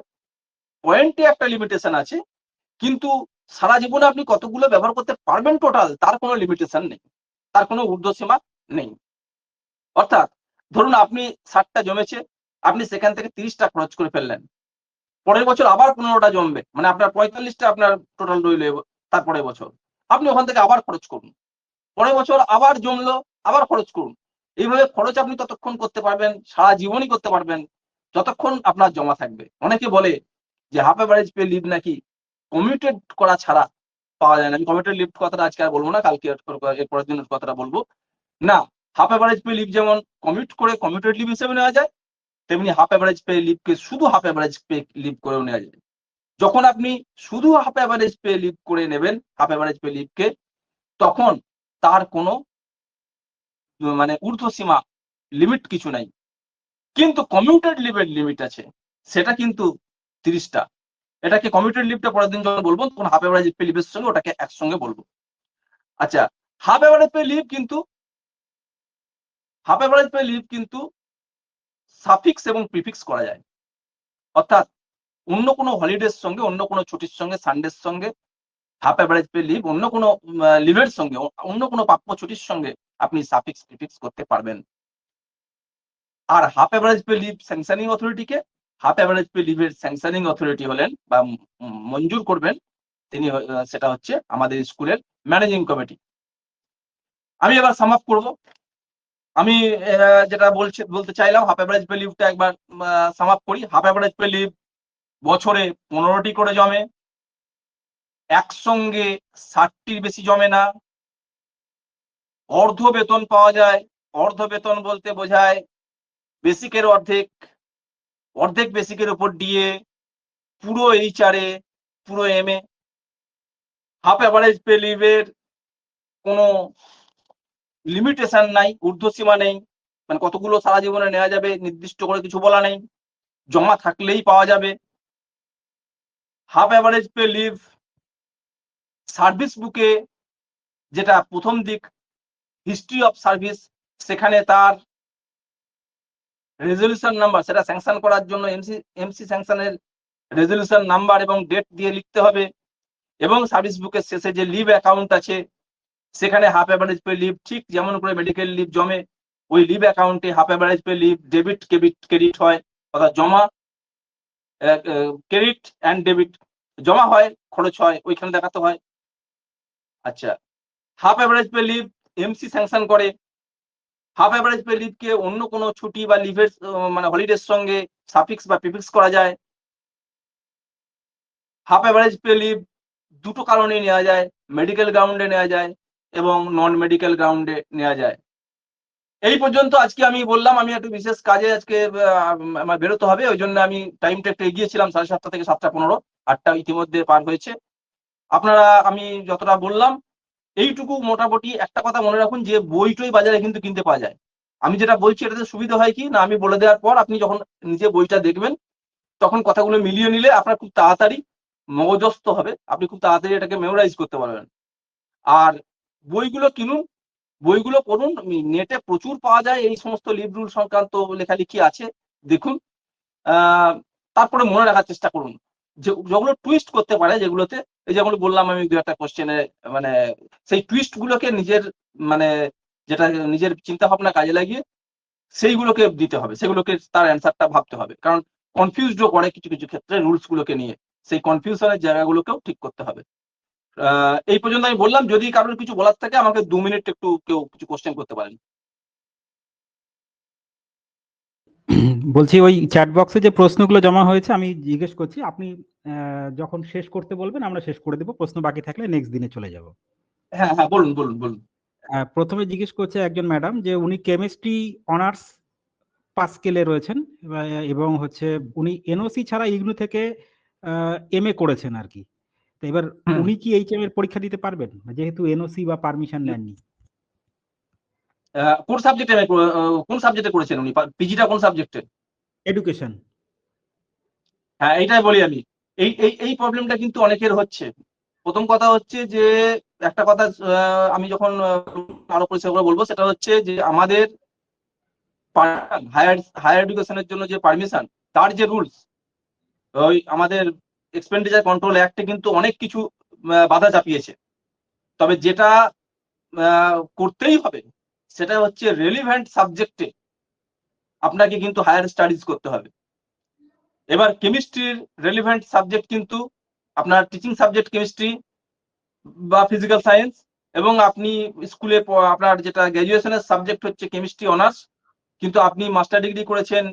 পয়েন্টে একটা লিমিটেশন আছে, কিন্তু সারা জীবনে আপনি কতগুলো ব্যবহার করতে পারবেন টোটাল তার কোনো লিমিটেশন নেই, তার কোনো ঊর্ধ্বসীমা নেই। অর্থাৎ ধরুন আপনি 60টা জমেছে, আপনি সেখান থেকে 30টা খরচ করে ফেললেন, পরের বছর আবার 15টা জমবে, মানে আপনার 45টা আপনার টোটাল রইল, তারপরের বছর আপনি ওখান থেকে আবার খরচ করুন, পরের বছর আবার জমলো, আবার খরচ করুন। এইভাবে খরচ আপনি ততক্ষণ করতে পারবেন, সারা জীবনই করতে পারবেন যতক্ষণ আপনার জমা থাকবে। অনেকে বলে যে হাফ অ্যাভারেজ পে লিভ নাকি কমিউটেড করা ছাড়া পাওয়া যায় না। আমি কমিউটেড লিভ কথাটা আজকে আর বলবো না, কালকে এর পরের দিনের কথাটা বলবো। না, হাফ অ্যাভারেজ পে লিভ যেমন কমিট করে কমিউটেড লিভ হিসেবে নেওয়া যায়, তেমনি হাফ অ্যাভারেজ পে লিভকে শুধু হাফ অ্যাভারেজ পে লিভ করেও নেওয়া যায়। যখন আপনি শুধু হাফ অ্যাভারেজ পে লিভ করে নেবেন হাফ অ্যাভারেজ পে লিভকে, তখন তার কোনো মানে ঊর্ধ্বসীমা লিমিট কিছু নাই। কিন্তু কমিউটেড লিভের লিমিট আছে, সেটা কিন্তু 30টা। এটাকে কমিউটেড লিভটা পরের দিন যখন বলবো তখন হাফ অ্যাভারেজ পে লিভের সঙ্গে ওটাকে একসঙ্গে বলবো। আচ্ছা, হাফ অ্যাভারেজ পে লিভ কিন্তু সাফিক্স এবং প্রিফিক্স করা যায়। অর্থাৎ অন্য কোনো হলিডের সঙ্গে, অন্য কোনো ছুটির সঙ্গে, সানডের সঙ্গে হাফ অ্যাভারেজ পে লিভ অন্য কোনো লিভের সঙ্গে, অন্য কোনো প্রাপ্য ছুটির সঙ্গে আপনি সাফিক্স প্রিফিক্স করতে পারবেন। আর half average pay leave sanctioning অথরিটিকে, হাফ অ্যাভারেজ পে লিভের স্যাংশনিং অথরিটি হলেন বা মঞ্জুর করবেন তিনি, সেটা হচ্ছে আমাদের স্কুলের ম্যানেজিং কমিটি। আমি এবার সাম আপ করবো। আমি যেটা বলতে চাইলাম, হাফ অ্যাভারেজ পে লিভটা একবার সাম আপ করি। হাফ অ্যাভারেজ পে লিভ বছরে 15টি করে জমে, একসঙ্গে 60টির বেশি জমে না। অর্ধ বেতন পাওয়া যায়। অর্ধ বেতন বলতে বোঝায় বেসিকের অর্ধেক, অর্ধেক বেসিকের উপর ডিএ, পুরো এইচআরএ, পুরো এমএ। হাফ অ্যাভারেজ পে লিভের কোনো লিমিটেশন নাই, ঊর্ধ্বসীমা নেই, মানে কতগুলো সারা জীবনে নেওয়া যাবে নির্দিষ্ট করে কিছু বলা নেই, জমা থাকলেই পাওয়া যাবে। Half average pay leave service বুকে, যেটা প্রথম দিক হিস্ট্রি অফ সার্ভিস, সেখানে তার রেজলিউশন নাম্বার, সেটা স্যাংশন করার জন্য এমসি স্যাংশনের রেজলিউশন নাম্বার এবং ডেট দিয়ে লিখতে হবে। এবং সার্ভিস বুকের শেষে যে লিভ অ্যাকাউন্ট আছে, সেখানে হাফ অ্যাভারেজ পে লিভ ঠিক যেমন করে মেডিকেল লিভ জমে, ওই লিভ অ্যাকাউন্টে half average pay leave debit credit হয়, অর্থাৎ জমা ক্রেডিট অ্যান্ড ডেবিট, জমা হয় খরচ হয় ওইখানে দেখাতে হয়। আচ্ছা, half average pay leave MC sanction করে। হাফ অ্যাভারেজ পে লিভকে অন্য কোনো ছুটি বা লিভের মানে হলিডের সঙ্গে সাফিক্স বা প্রিফিক্স করা যায়। হাফ অ্যাভারেজ পে লিভ দুটো কারণে নেওয়া যায়, মেডিকেল গ্রাউন্ডে নেওয়া যায় এবং নন মেডিকেল গ্রাউন্ডে নেওয়া যায়। এই পর্যন্ত আজকে আমি বললাম। আমি একটু বিশেষ কাজে আজকে আমার বেরোতে হবে, ওই জন্য আমি টাইমটা একটু এগিয়েছিলাম, 7:30 থেকে 7:15, 8টা ইতিমধ্যে পার হয়েছে। আপনারা আমি যতটা বললাম এইটুকু মোটামুটি। একটা কথা মনে রাখুন যে বই টই বাজারে কিন্তু কিনতে পাওয়া যায়। আমি যেটা বলছি এটাতে সুবিধা হয় কি না, আমি বলে দেওয়ার পর আপনি যখন নিজে বইটা দেখবেন তখন কথাগুলো মিলিয়ে নিলে আপনার খুব তাড়াতাড়ি মগজস্থ হবে, আপনি খুব তাড়াতাড়ি এটাকে মেমোরাইজ করতে পারবেন। আর বইগুলো কিনুন, বইগুলো পড়ুন, নেটে প্রচুর পাওয়া যায় এই সমস্ত লিভ রুল সংক্রান্ত লেখালেখি আছে, দেখুন। তারপরে মনে রাখার চেষ্টা করুন যেগুলো টুইস্ট করতে পারে, যেগুলোতে এই যেগুলো বললাম আমি 2-একটা কোশ্চেনে, মানে সেই টুইস্ট গুলোকে নিজের মানে যেটা নিজের চিন্তা ভাবনা কাজে লাগিয়ে সেইগুলোকে দিতে হবে, সেগুলোকে তার অ্যান্সারটা ভাবতে হবে। কারণ কনফিউজডও করে কিছু কিছু ক্ষেত্রে রুলস গুলোকে নিয়ে, সেই কনফিউশনের জায়গাগুলোকেও ঠিক করতে হবে। এই পর্যন্ত আমি বললাম। যদি কারোর কিছু বলার থাকে আমাকে 2 মিনিট একটু কেউ কিছু কোশ্চেন করতে পারেন। বলছি ওই চ্যাট বক্সে যে প্রশ্নগুলো জমা হয়েছে আমি জিজ্ঞেস করছি, আপনি যখন শেষ করতে বলবেন আমরা শেষ করে দেবো, প্রশ্ন বাকি থাকলে নেক্সট দিনে চলে যাব। হ্যাঁ হ্যাঁ, বলুন বলুন বলুন। প্রথমে জিজ্ঞেস করছে একজন ম্যাডাম যে উনি কেমিস্ট্রি অনার্স পাস স্কেলে রয়েছেন এবং হচ্ছে উনি এনওসি ছাড়া ইগনু থেকে এমএ করেছেন আর কি। তো এবার উনি কি এইচএম এর পরীক্ষা দিতে পারবেন যেহেতু এনওসি বা পারমিশন নেননি? কোন সাবজেক্টে করেছেন উনি? পিজিটা কোন সাবজেক্টে? এডুকেশন। হ্যাঁ, এইটাই বলি আমি। এই এই এই প্রবলেমটা কিন্তু অনেকের হচ্ছে। প্রথম কথা হচ্ছে যে একটা কথা আমি যখন আরো পরিষ্কার করে বলবো, সেটা হচ্ছে যে আমাদের হায়ার এডুকেশনের জন্য যে পারমিশন, তার যে রুলস, ওই আমাদের এক্সপেন্ডিচার কন্ট্রোল অ্যাক্টে কিন্তু অনেক কিছু বাধা চাপিয়েছে। তবে যেটা করতেই হবে সেটা হচ্ছে রেলিভেন্ট সাবজেক্টে আপনাকে কিন্তু হায়ার স্টাডিজ করতে হবে। এবার কেমিস্ট্রির রেলিভেন্ট সাবজেক্ট কিন্তু আপনার টিচিং সাবজেক্ট কেমিস্ট্রি বা ফিজিক্যাল সায়েন্স এবং আপনি স্কুলে আপনার যেটা গ্র্যাজুয়েশনের সাবজেক্ট হচ্ছে কেমিস্ট্রি অনার্স, কিন্তু আপনি মাস্টার ডিগ্রি করেছেন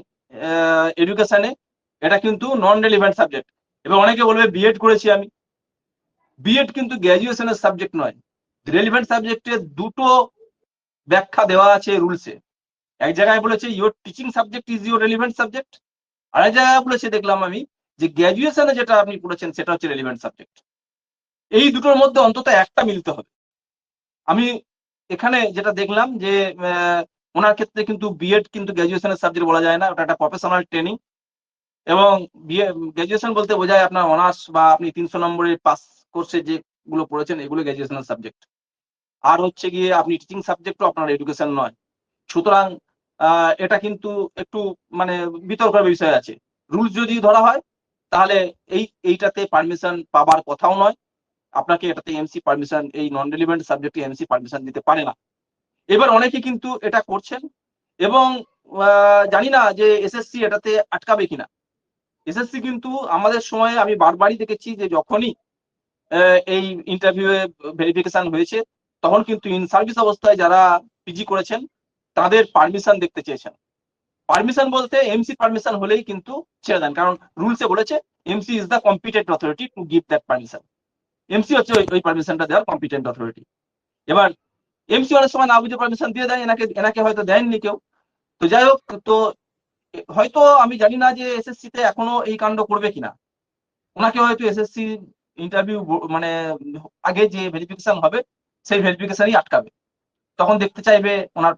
এডুকেশনে, এটা কিন্তু নন রেলিভেন্ট সাবজেক্ট। এবং অনেকে বলবে বিএড করেছি আমি, বিএড কিন্তু গ্র্যাজুয়েশনের সাবজেক্ট নয়। রেলিভেন্ট সাবজেক্টে দুটো ব্যাখ্যা দেওয়া আছে রুলসে। এক জায়গায় বলেছে your teaching subject is your relevant subject, আর এক জায়গায় বলেছে দেখলাম আমি যে গ্র্যাজুয়েশনে যেটা আপনি পড়েছেন সেটা হচ্ছে রেলিভেন্ট সাবজেক্ট। এই দুটোর মধ্যে অন্তত একটা মিলতে হবে। আমি এখানে যেটা দেখলাম যে ওনার ক্ষেত্রে কিন্তু বিএড কিন্তু গ্র্যাজুয়েশনের সাবজেক্ট বলা যায় না, ওটা একটা প্রফেশনাল ট্রেনিং। এবং গ্র্যাজুয়েশন বলতে বোঝায় আপনার অনার্স বা আপনি 300 নম্বরের পাস কোর্সে যেগুলো পড়েছেন এগুলো গ্র্যাজুয়েশনের সাবজেক্ট। আর হচ্ছে গিয়ে আপনি টিচিং সাবজেক্টও আপনার এডুকেশন নয়। সুতরাং এটা কিন্তু একটু মানে বিতর্কের বিষয় আছে। রুলস যদি ধরা হয় তাহলে এইটাতে পারমিশন পাবার কথাও নয়। আপনাকে এটাতে এমসি পারমিশন, এই নন রিলিভেন্ট সাবজেক্টে এমসি পারমিশন দিতে পারে না। এবার অনেকে কিন্তু এটা করছেন এবং জানি না যে এসএসসি এটাতে আটকাবে কিনা। এসএসসি কিন্তু আমাদের সময়ে আমি বারবারই দেখেছি যে যখনই এই ইন্টারভিউ ভেরিফিকেশন হয়েছে তখন কিন্তু ইন সার্ভিস অবস্থায় যারা পিজি করেছেন তাদের পারমিশন দেখতে চেয়েছেন। পারমিশন বলতে এমসি পারমিশন হলেই কিন্তু ছেড়ে দেন, কারণ রুলসে বলেছে MC is the competent authority to give that permission. MC হচ্ছে ওই পারমিশনটা দেওয়ার কম্পিটেন্ট অথরিটি। এবার এমসি অনেক সময় না বুঝে পারমিশন দিয়ে দেয়, এনাকে হয়তো দেননি কেউ। তো যাই হোক, তো হয়তো আমি জানি না যে এসএসসি তে এখনো এই কাণ্ড করবে কিনা। ওনাকে হয়তো এসএসসি ইন্টারভিউ মানে আগে যে ভেরিফিকেশন হবে সেই ভেরিফিকেশনই আটকাবে। তখন দেখতে চাইবে ওনার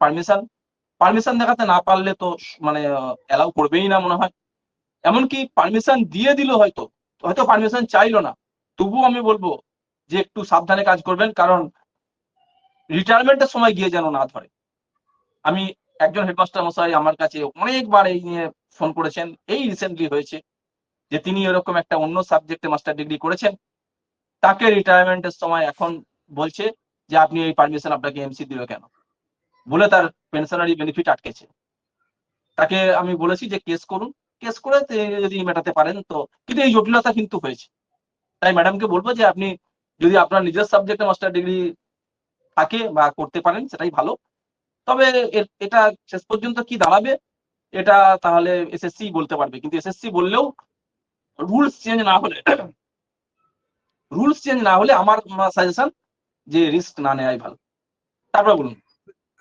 পারমিশন দেখাতে না পারলে তো মানে অ্যালাউ করবেই না মনে হয়। এমনকি পারমিশন দিয়ে দিল, হয়তো পারমিশন চাইলো না, তবুও আমি বলবো যে একটু সাবধানে কাজ করবেন, কারণ রিটায়ারমেন্টের সময় গিয়ে যেন না ধরে। আমি একজন হেডমাস্টার মশাই আমার কাছে অনেকবার এই নিয়ে ফোন করেছেন, এই রিসেন্টলি হয়েছে যে তিনি এরকম একটা অন্য সাবজেক্টে মাস্টার ডিগ্রি করেছেন, তাকে রিটায়ারমেন্টের সময় এখন বলছে যে আপনি এই পারমিশন আপনাকে এমসি দিল কেন, বলে তার পেনশনারি বেনিফিট আটকেছে। তাকে আমি বলেছি যে কেস করুন, কেস করে যদি মেটাতে পারেন তো, কিন্তু এই জটিলতা কিন্তু হয়েছে। তাই ম্যাডামকে বলবো যে আপনি যদি আপনার নিজের সাবজেক্টে মাস্টার ডিগ্রি থাকে বা করতে পারেন সেটাই ভালো। তবে এটা শেষ পর্যন্ত কি দাঁড়াবে এটা তাহলে এসএসসি বলতে পারবে, কিন্তু এসএসসি বললেও রুলস চেঞ্জ না হলে আমার সাজেশন যে রিস্ক না নেওয়াই ভালো। তারপর বলুন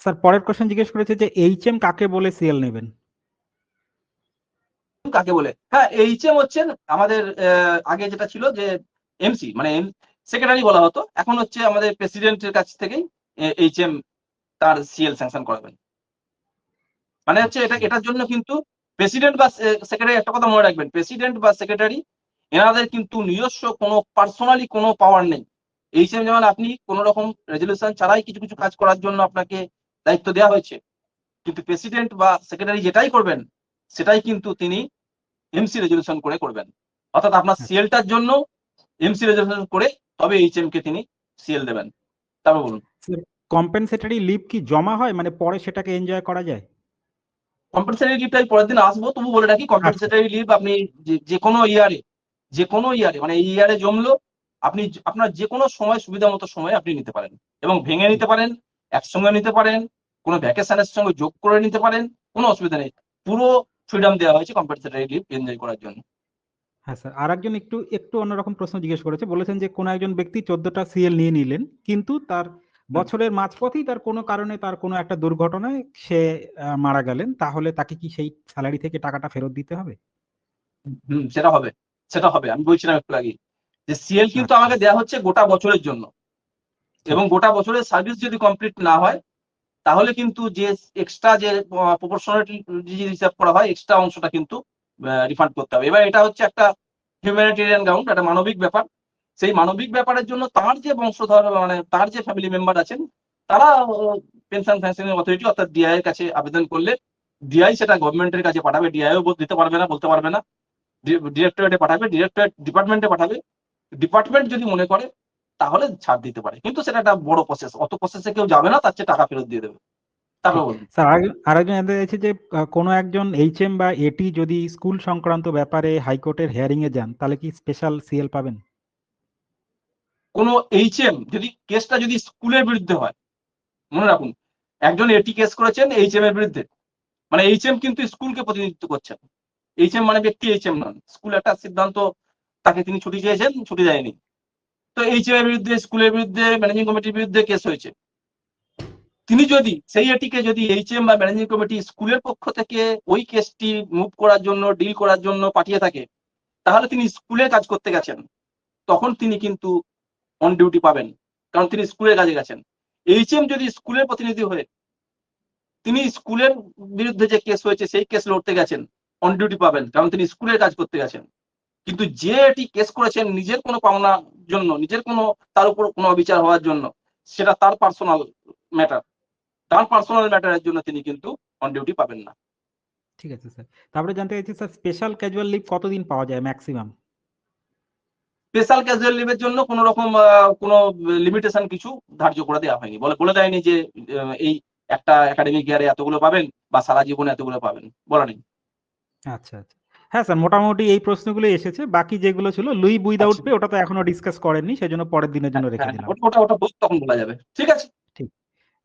স্যার, পরের কোশ্চেন জিজ্ঞেস করেছে যে এইচএম কাকে বলে সিএল নেবেন? কাকে বলে? হ্যাঁ, এইচএম হচ্ছেন আমাদের আগে যেটা ছিল যে এমসি মানে সেক্রেটারি বলা হতো, এখন হচ্ছে আমাদের প্রেসিডেন্টের কাছ থেকেই এইচএম তার সিএল স্যাংশন করাবেন। মানে হচ্ছে এটার জন্য কিন্তু প্রেসিডেন্ট বা সেক্রেটারি, একটা কথা মনে রাখবেন, প্রেসিডেন্ট বা সেক্রেটারি এনাদের কিন্তু নিজস্ব কোনো পার্সোনালি কোনো পাওয়ার নেই। এইচএম যেমন আপনি কোন রকম রেজলিউশন ছাড়াই কিছু কিছু কাজ করার জন্য আপনাকে দায়িত্ব দেওয়া হয়েছে, কিন্তু প্রেসিডেন্ট বা সেক্রেটারি যেটাই করবেন সেটাই কিন্তু তিনি এমসি রেজলিউশন করে করবেন। অর্থাৎ আপনার সিএলটার জন্য এমসি রেজলিউশন করে তবে এইচএম কে তিনি সিএল দেবেন। তারপর বলুন কম্পেনসেটরি লিভ কি জমা হয়, মানে পরে সেটাকে এনজয় করা যায়? কম্পালসারি লিভটা পরের দিন আসবো, তবু বলে রাখি কম্পালসারি লিভ আপনি যে কোনো ইয়ারে মানে এই ইয়ারে জমলো, আপনি আপনার যে কোনো সময় সুবিধা মতো সময় আপনি নিতে পারেন, এবং ভেঙে নিতে পারেন, একসঙ্গে নিতে পারেন, কোনো ভ্যাকেশনের সঙ্গে যোগ করে নিতে পারেন, কোনো অসুবিধা নেই। পুরো ফ্রিডম দেওয়া হয়েছে কম্পালসারি লিভ এনজয় করার জন্য। হ্যাঁ স্যার, আর একজন একটু অন্যরকম প্রশ্ন জিজ্ঞেস করেছে, বলেছেন যে কোনো একজন ব্যক্তি 14টা সিএল নিয়ে নিলেন, কিন্তু তার বছরের মাঝপথেই তার কোনো কারণে তার কোনো একটা দুর্ঘটনায় সে মারা গেলেন, তাহলে তাকে কি সেই স্যালারি থেকে টাকাটা ফেরত দিতে হবে? সেটা হবে আমি বলছিলাম একটু আগে যে সিএল কিন্তু আমাকে দেওয়া হচ্ছে গোটা বছরের জন্য, এবং গোটা বছরের সার্ভিস যদি কমপ্লিট না হয় তাহলে কিন্তু যে এক্সট্রা যে প্রপোর্শনালিটি হিসাব করা হয় এক্সট্রা অংশটা কিন্তু রিফান্ড করতে হবে। এবার এটা হচ্ছে একটা হিউম্যানিটেরিয়ান গ্রাউন্ড, একটা মানবিক ব্যাপার। সেই মানবিক ব্যাপারের জন্য তার যে বংশধর মানে তার যে ফ্যামিলি মেম্বার আছেন তারা পেনশন ফ্যাশনের অথরিটি অর্থাৎ ডিআই এর কাছে আবেদন করলে ডিআই সেটা গভর্নমেন্টের কাছে পাঠাবে, ডিআইও দিতে পারবে না, বলতে পারবে না, ডিরেক্টরেটে পাঠাবে, ডিরেক্টরেট ডিপার্টমেন্টে পাঠাবে, ডিপার্টমেন্ট যদি মনে করে তাহলে ছাড় দিতে পারে, কিন্তু সেটা একটা বড় প্রসেস, অত প্রসেসে কেউ যাবে না, তার চেয়ে টাকা ফেরত দিয়ে দেবে। তারপর বলুন স্যার, আরেকজন জানতে চাইছে যে কোনো একজন এইচএম বা এটি যদি স্কুল সংক্রান্ত ব্যাপারে হাইকোর্টের হিয়ারিং এ যান তাহলে কি স্পেশাল সিএল পাবেন? কোনো HM যদি কেসটা যদি স্কুলের বিরুদ্ধে হয়, মনে রাখুন একজন এটি কেস করেছেন HM এর বিরুদ্ধে, মানে HM কিন্তু স্কুলকে প্রতিনিধিত্ব করছেন। HM মানে ব্যক্তি HM নন, স্কুল একটা সিদ্ধান্ত, তাকে তিনি ছুটি চেয়েছেন, ছুটি দেয়নি। তো HM এর বিরুদ্ধে, স্কুলের বিরুদ্ধে, ম্যানেজিং কমিটির বিরুদ্ধে কেস হয়েছে। তিনি যদি সেই এটিকে যদি HM বা ম্যানেজিং কমিটি স্কুলের পক্ষ থেকে ওই কেসটি মুভ করার জন্য, ডিল করার জন্য পাঠিয়ে থাকে, তাহলে তিনি স্কুলে কাজ করতে গেছেন, তখন তিনি কিন্তু অন ডিউটি পাবেন, কারণ তিনি স্কুলের কাজে গেছেন। HM যদি স্কুলের প্রতিনিধি হয়ে তিনি স্কুলের বিরুদ্ধে যে কেস হয়েছে সেই কেস লড়তে গেছেন, অন ডিউটি পাবেন, কারণ তিনি স্কুলের কাজ করতে গেছেন। কিন্তু যে এটি কেস করেছেন নিজের কোনো পাওনার জন্য, নিজের কোনো তার উপর কোনো অবিচার হওয়ার জন্য, সেটা তার পার্সোনাল ম্যাটার, তার পার্সোনাল ম্যাটারের জন্য তিনি কিন্তু অন ডিউটি পাবেন না। ঠিক আছে স্যার। তারপরে জানতে চাইছি স্যার, স্পেশাল ক্যাজুয়াল লিভ কতদিন পাওয়া যায় ম্যাক্সিমাম? স্পেশাল ক্যাজুয়াল লিভের জন্য কোনো রকম কোনো লিমিটেশন কিছু ধার্য করে দেওয়া হয়নি, বলে দেয়নি যে এই একটা একাডেমিক ইয়ারে এতগুলো পাবেন বা সারা জীবনে এতগুলো পাবেন, বলা নেই। আচ্ছা আচ্ছা, হ্যাঁ স্যার, মোটামুটি এই প্রশ্নগুলো এসেছে। বাকি যেগুলো ছিল লিভ উইদাউট পে, ওটা তো এখনো ডিসকাস করেননি, সেজন্য পরের দিনের জন্য রেখে দিলাম। ওটা তখন বলা যাবে। ঠিক আছে, ঠিক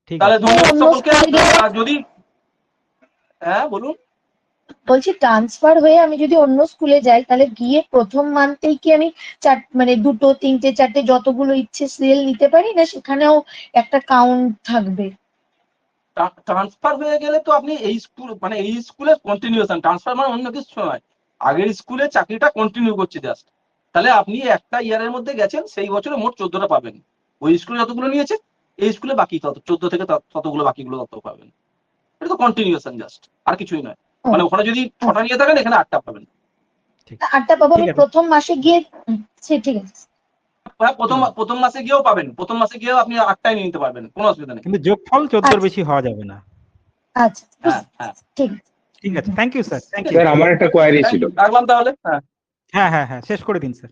ঠিক তাহলে আছে। ধন্যবাদ অন্য সকলকে। স্কুলে গেলে- যদি হ্যাঁ বলুন। বলছি ট্রান্সফার হয়ে আমি যদি অন্য স্কুলে যাই, তাহলে গিয়ে প্রথম মান্থেই কি আমি মানে 2, 3, 4 যতগুলো ইচ্ছে সিএল নিতে পারি, না সেখানেও একটা কাউন্ট থাকবে? ট্রান্সফার হয়ে গেলে তো আপনি এই স্কুল, মানে এই স্কুলের কন্টিনিউশন, ট্রান্সফার মানে অন্য কিছু নয়, আগের স্কুলে চাকরিটা কন্টিনিউ করছে জাস্ট। তাহলে আপনি একটা ইয়ারের মধ্যে গেছেন, সেই বছরে মোট 14টা পাবেন। ওই স্কুলে যতগুলো নিয়েছে এই স্কুলে বাকি 14 থেকে ততগুলো বাকিগুলো তত পাবেন। এটা তো কন্টিনিউশন জাস্ট, আর কিছুই নয়। মানে ওখানে যদি 6টা নিয়ে থাকেন, এখানে 8টা পাবেন। 8টা পাবো ঠিক আমি আছে। প্রথম মাসে গিয়ে? ঠিক আছে। হ্যাঁ, প্রথম মাসে গিয়েও পাবেন, প্রথম মাসে গিয়েও আপনি 8টাই নিয়ে নিতে পারবেন, কোনো অসুবিধা নেই। কিন্তু যোগফল 14 আচ্ছা। বেশি হওয়া যাবে না। আচ্ছা, হ্যাঁ হ্যাঁ, ঠিক আছে। ঠিক আছে, thank you sir, thank you. Sir আমার একটা কোয়ারি ছিল। রাখলাম তাহলে। হ্যাঁ হ্যাঁ হ্যাঁ হ্যাঁ, শেষ করে দিন স্যার।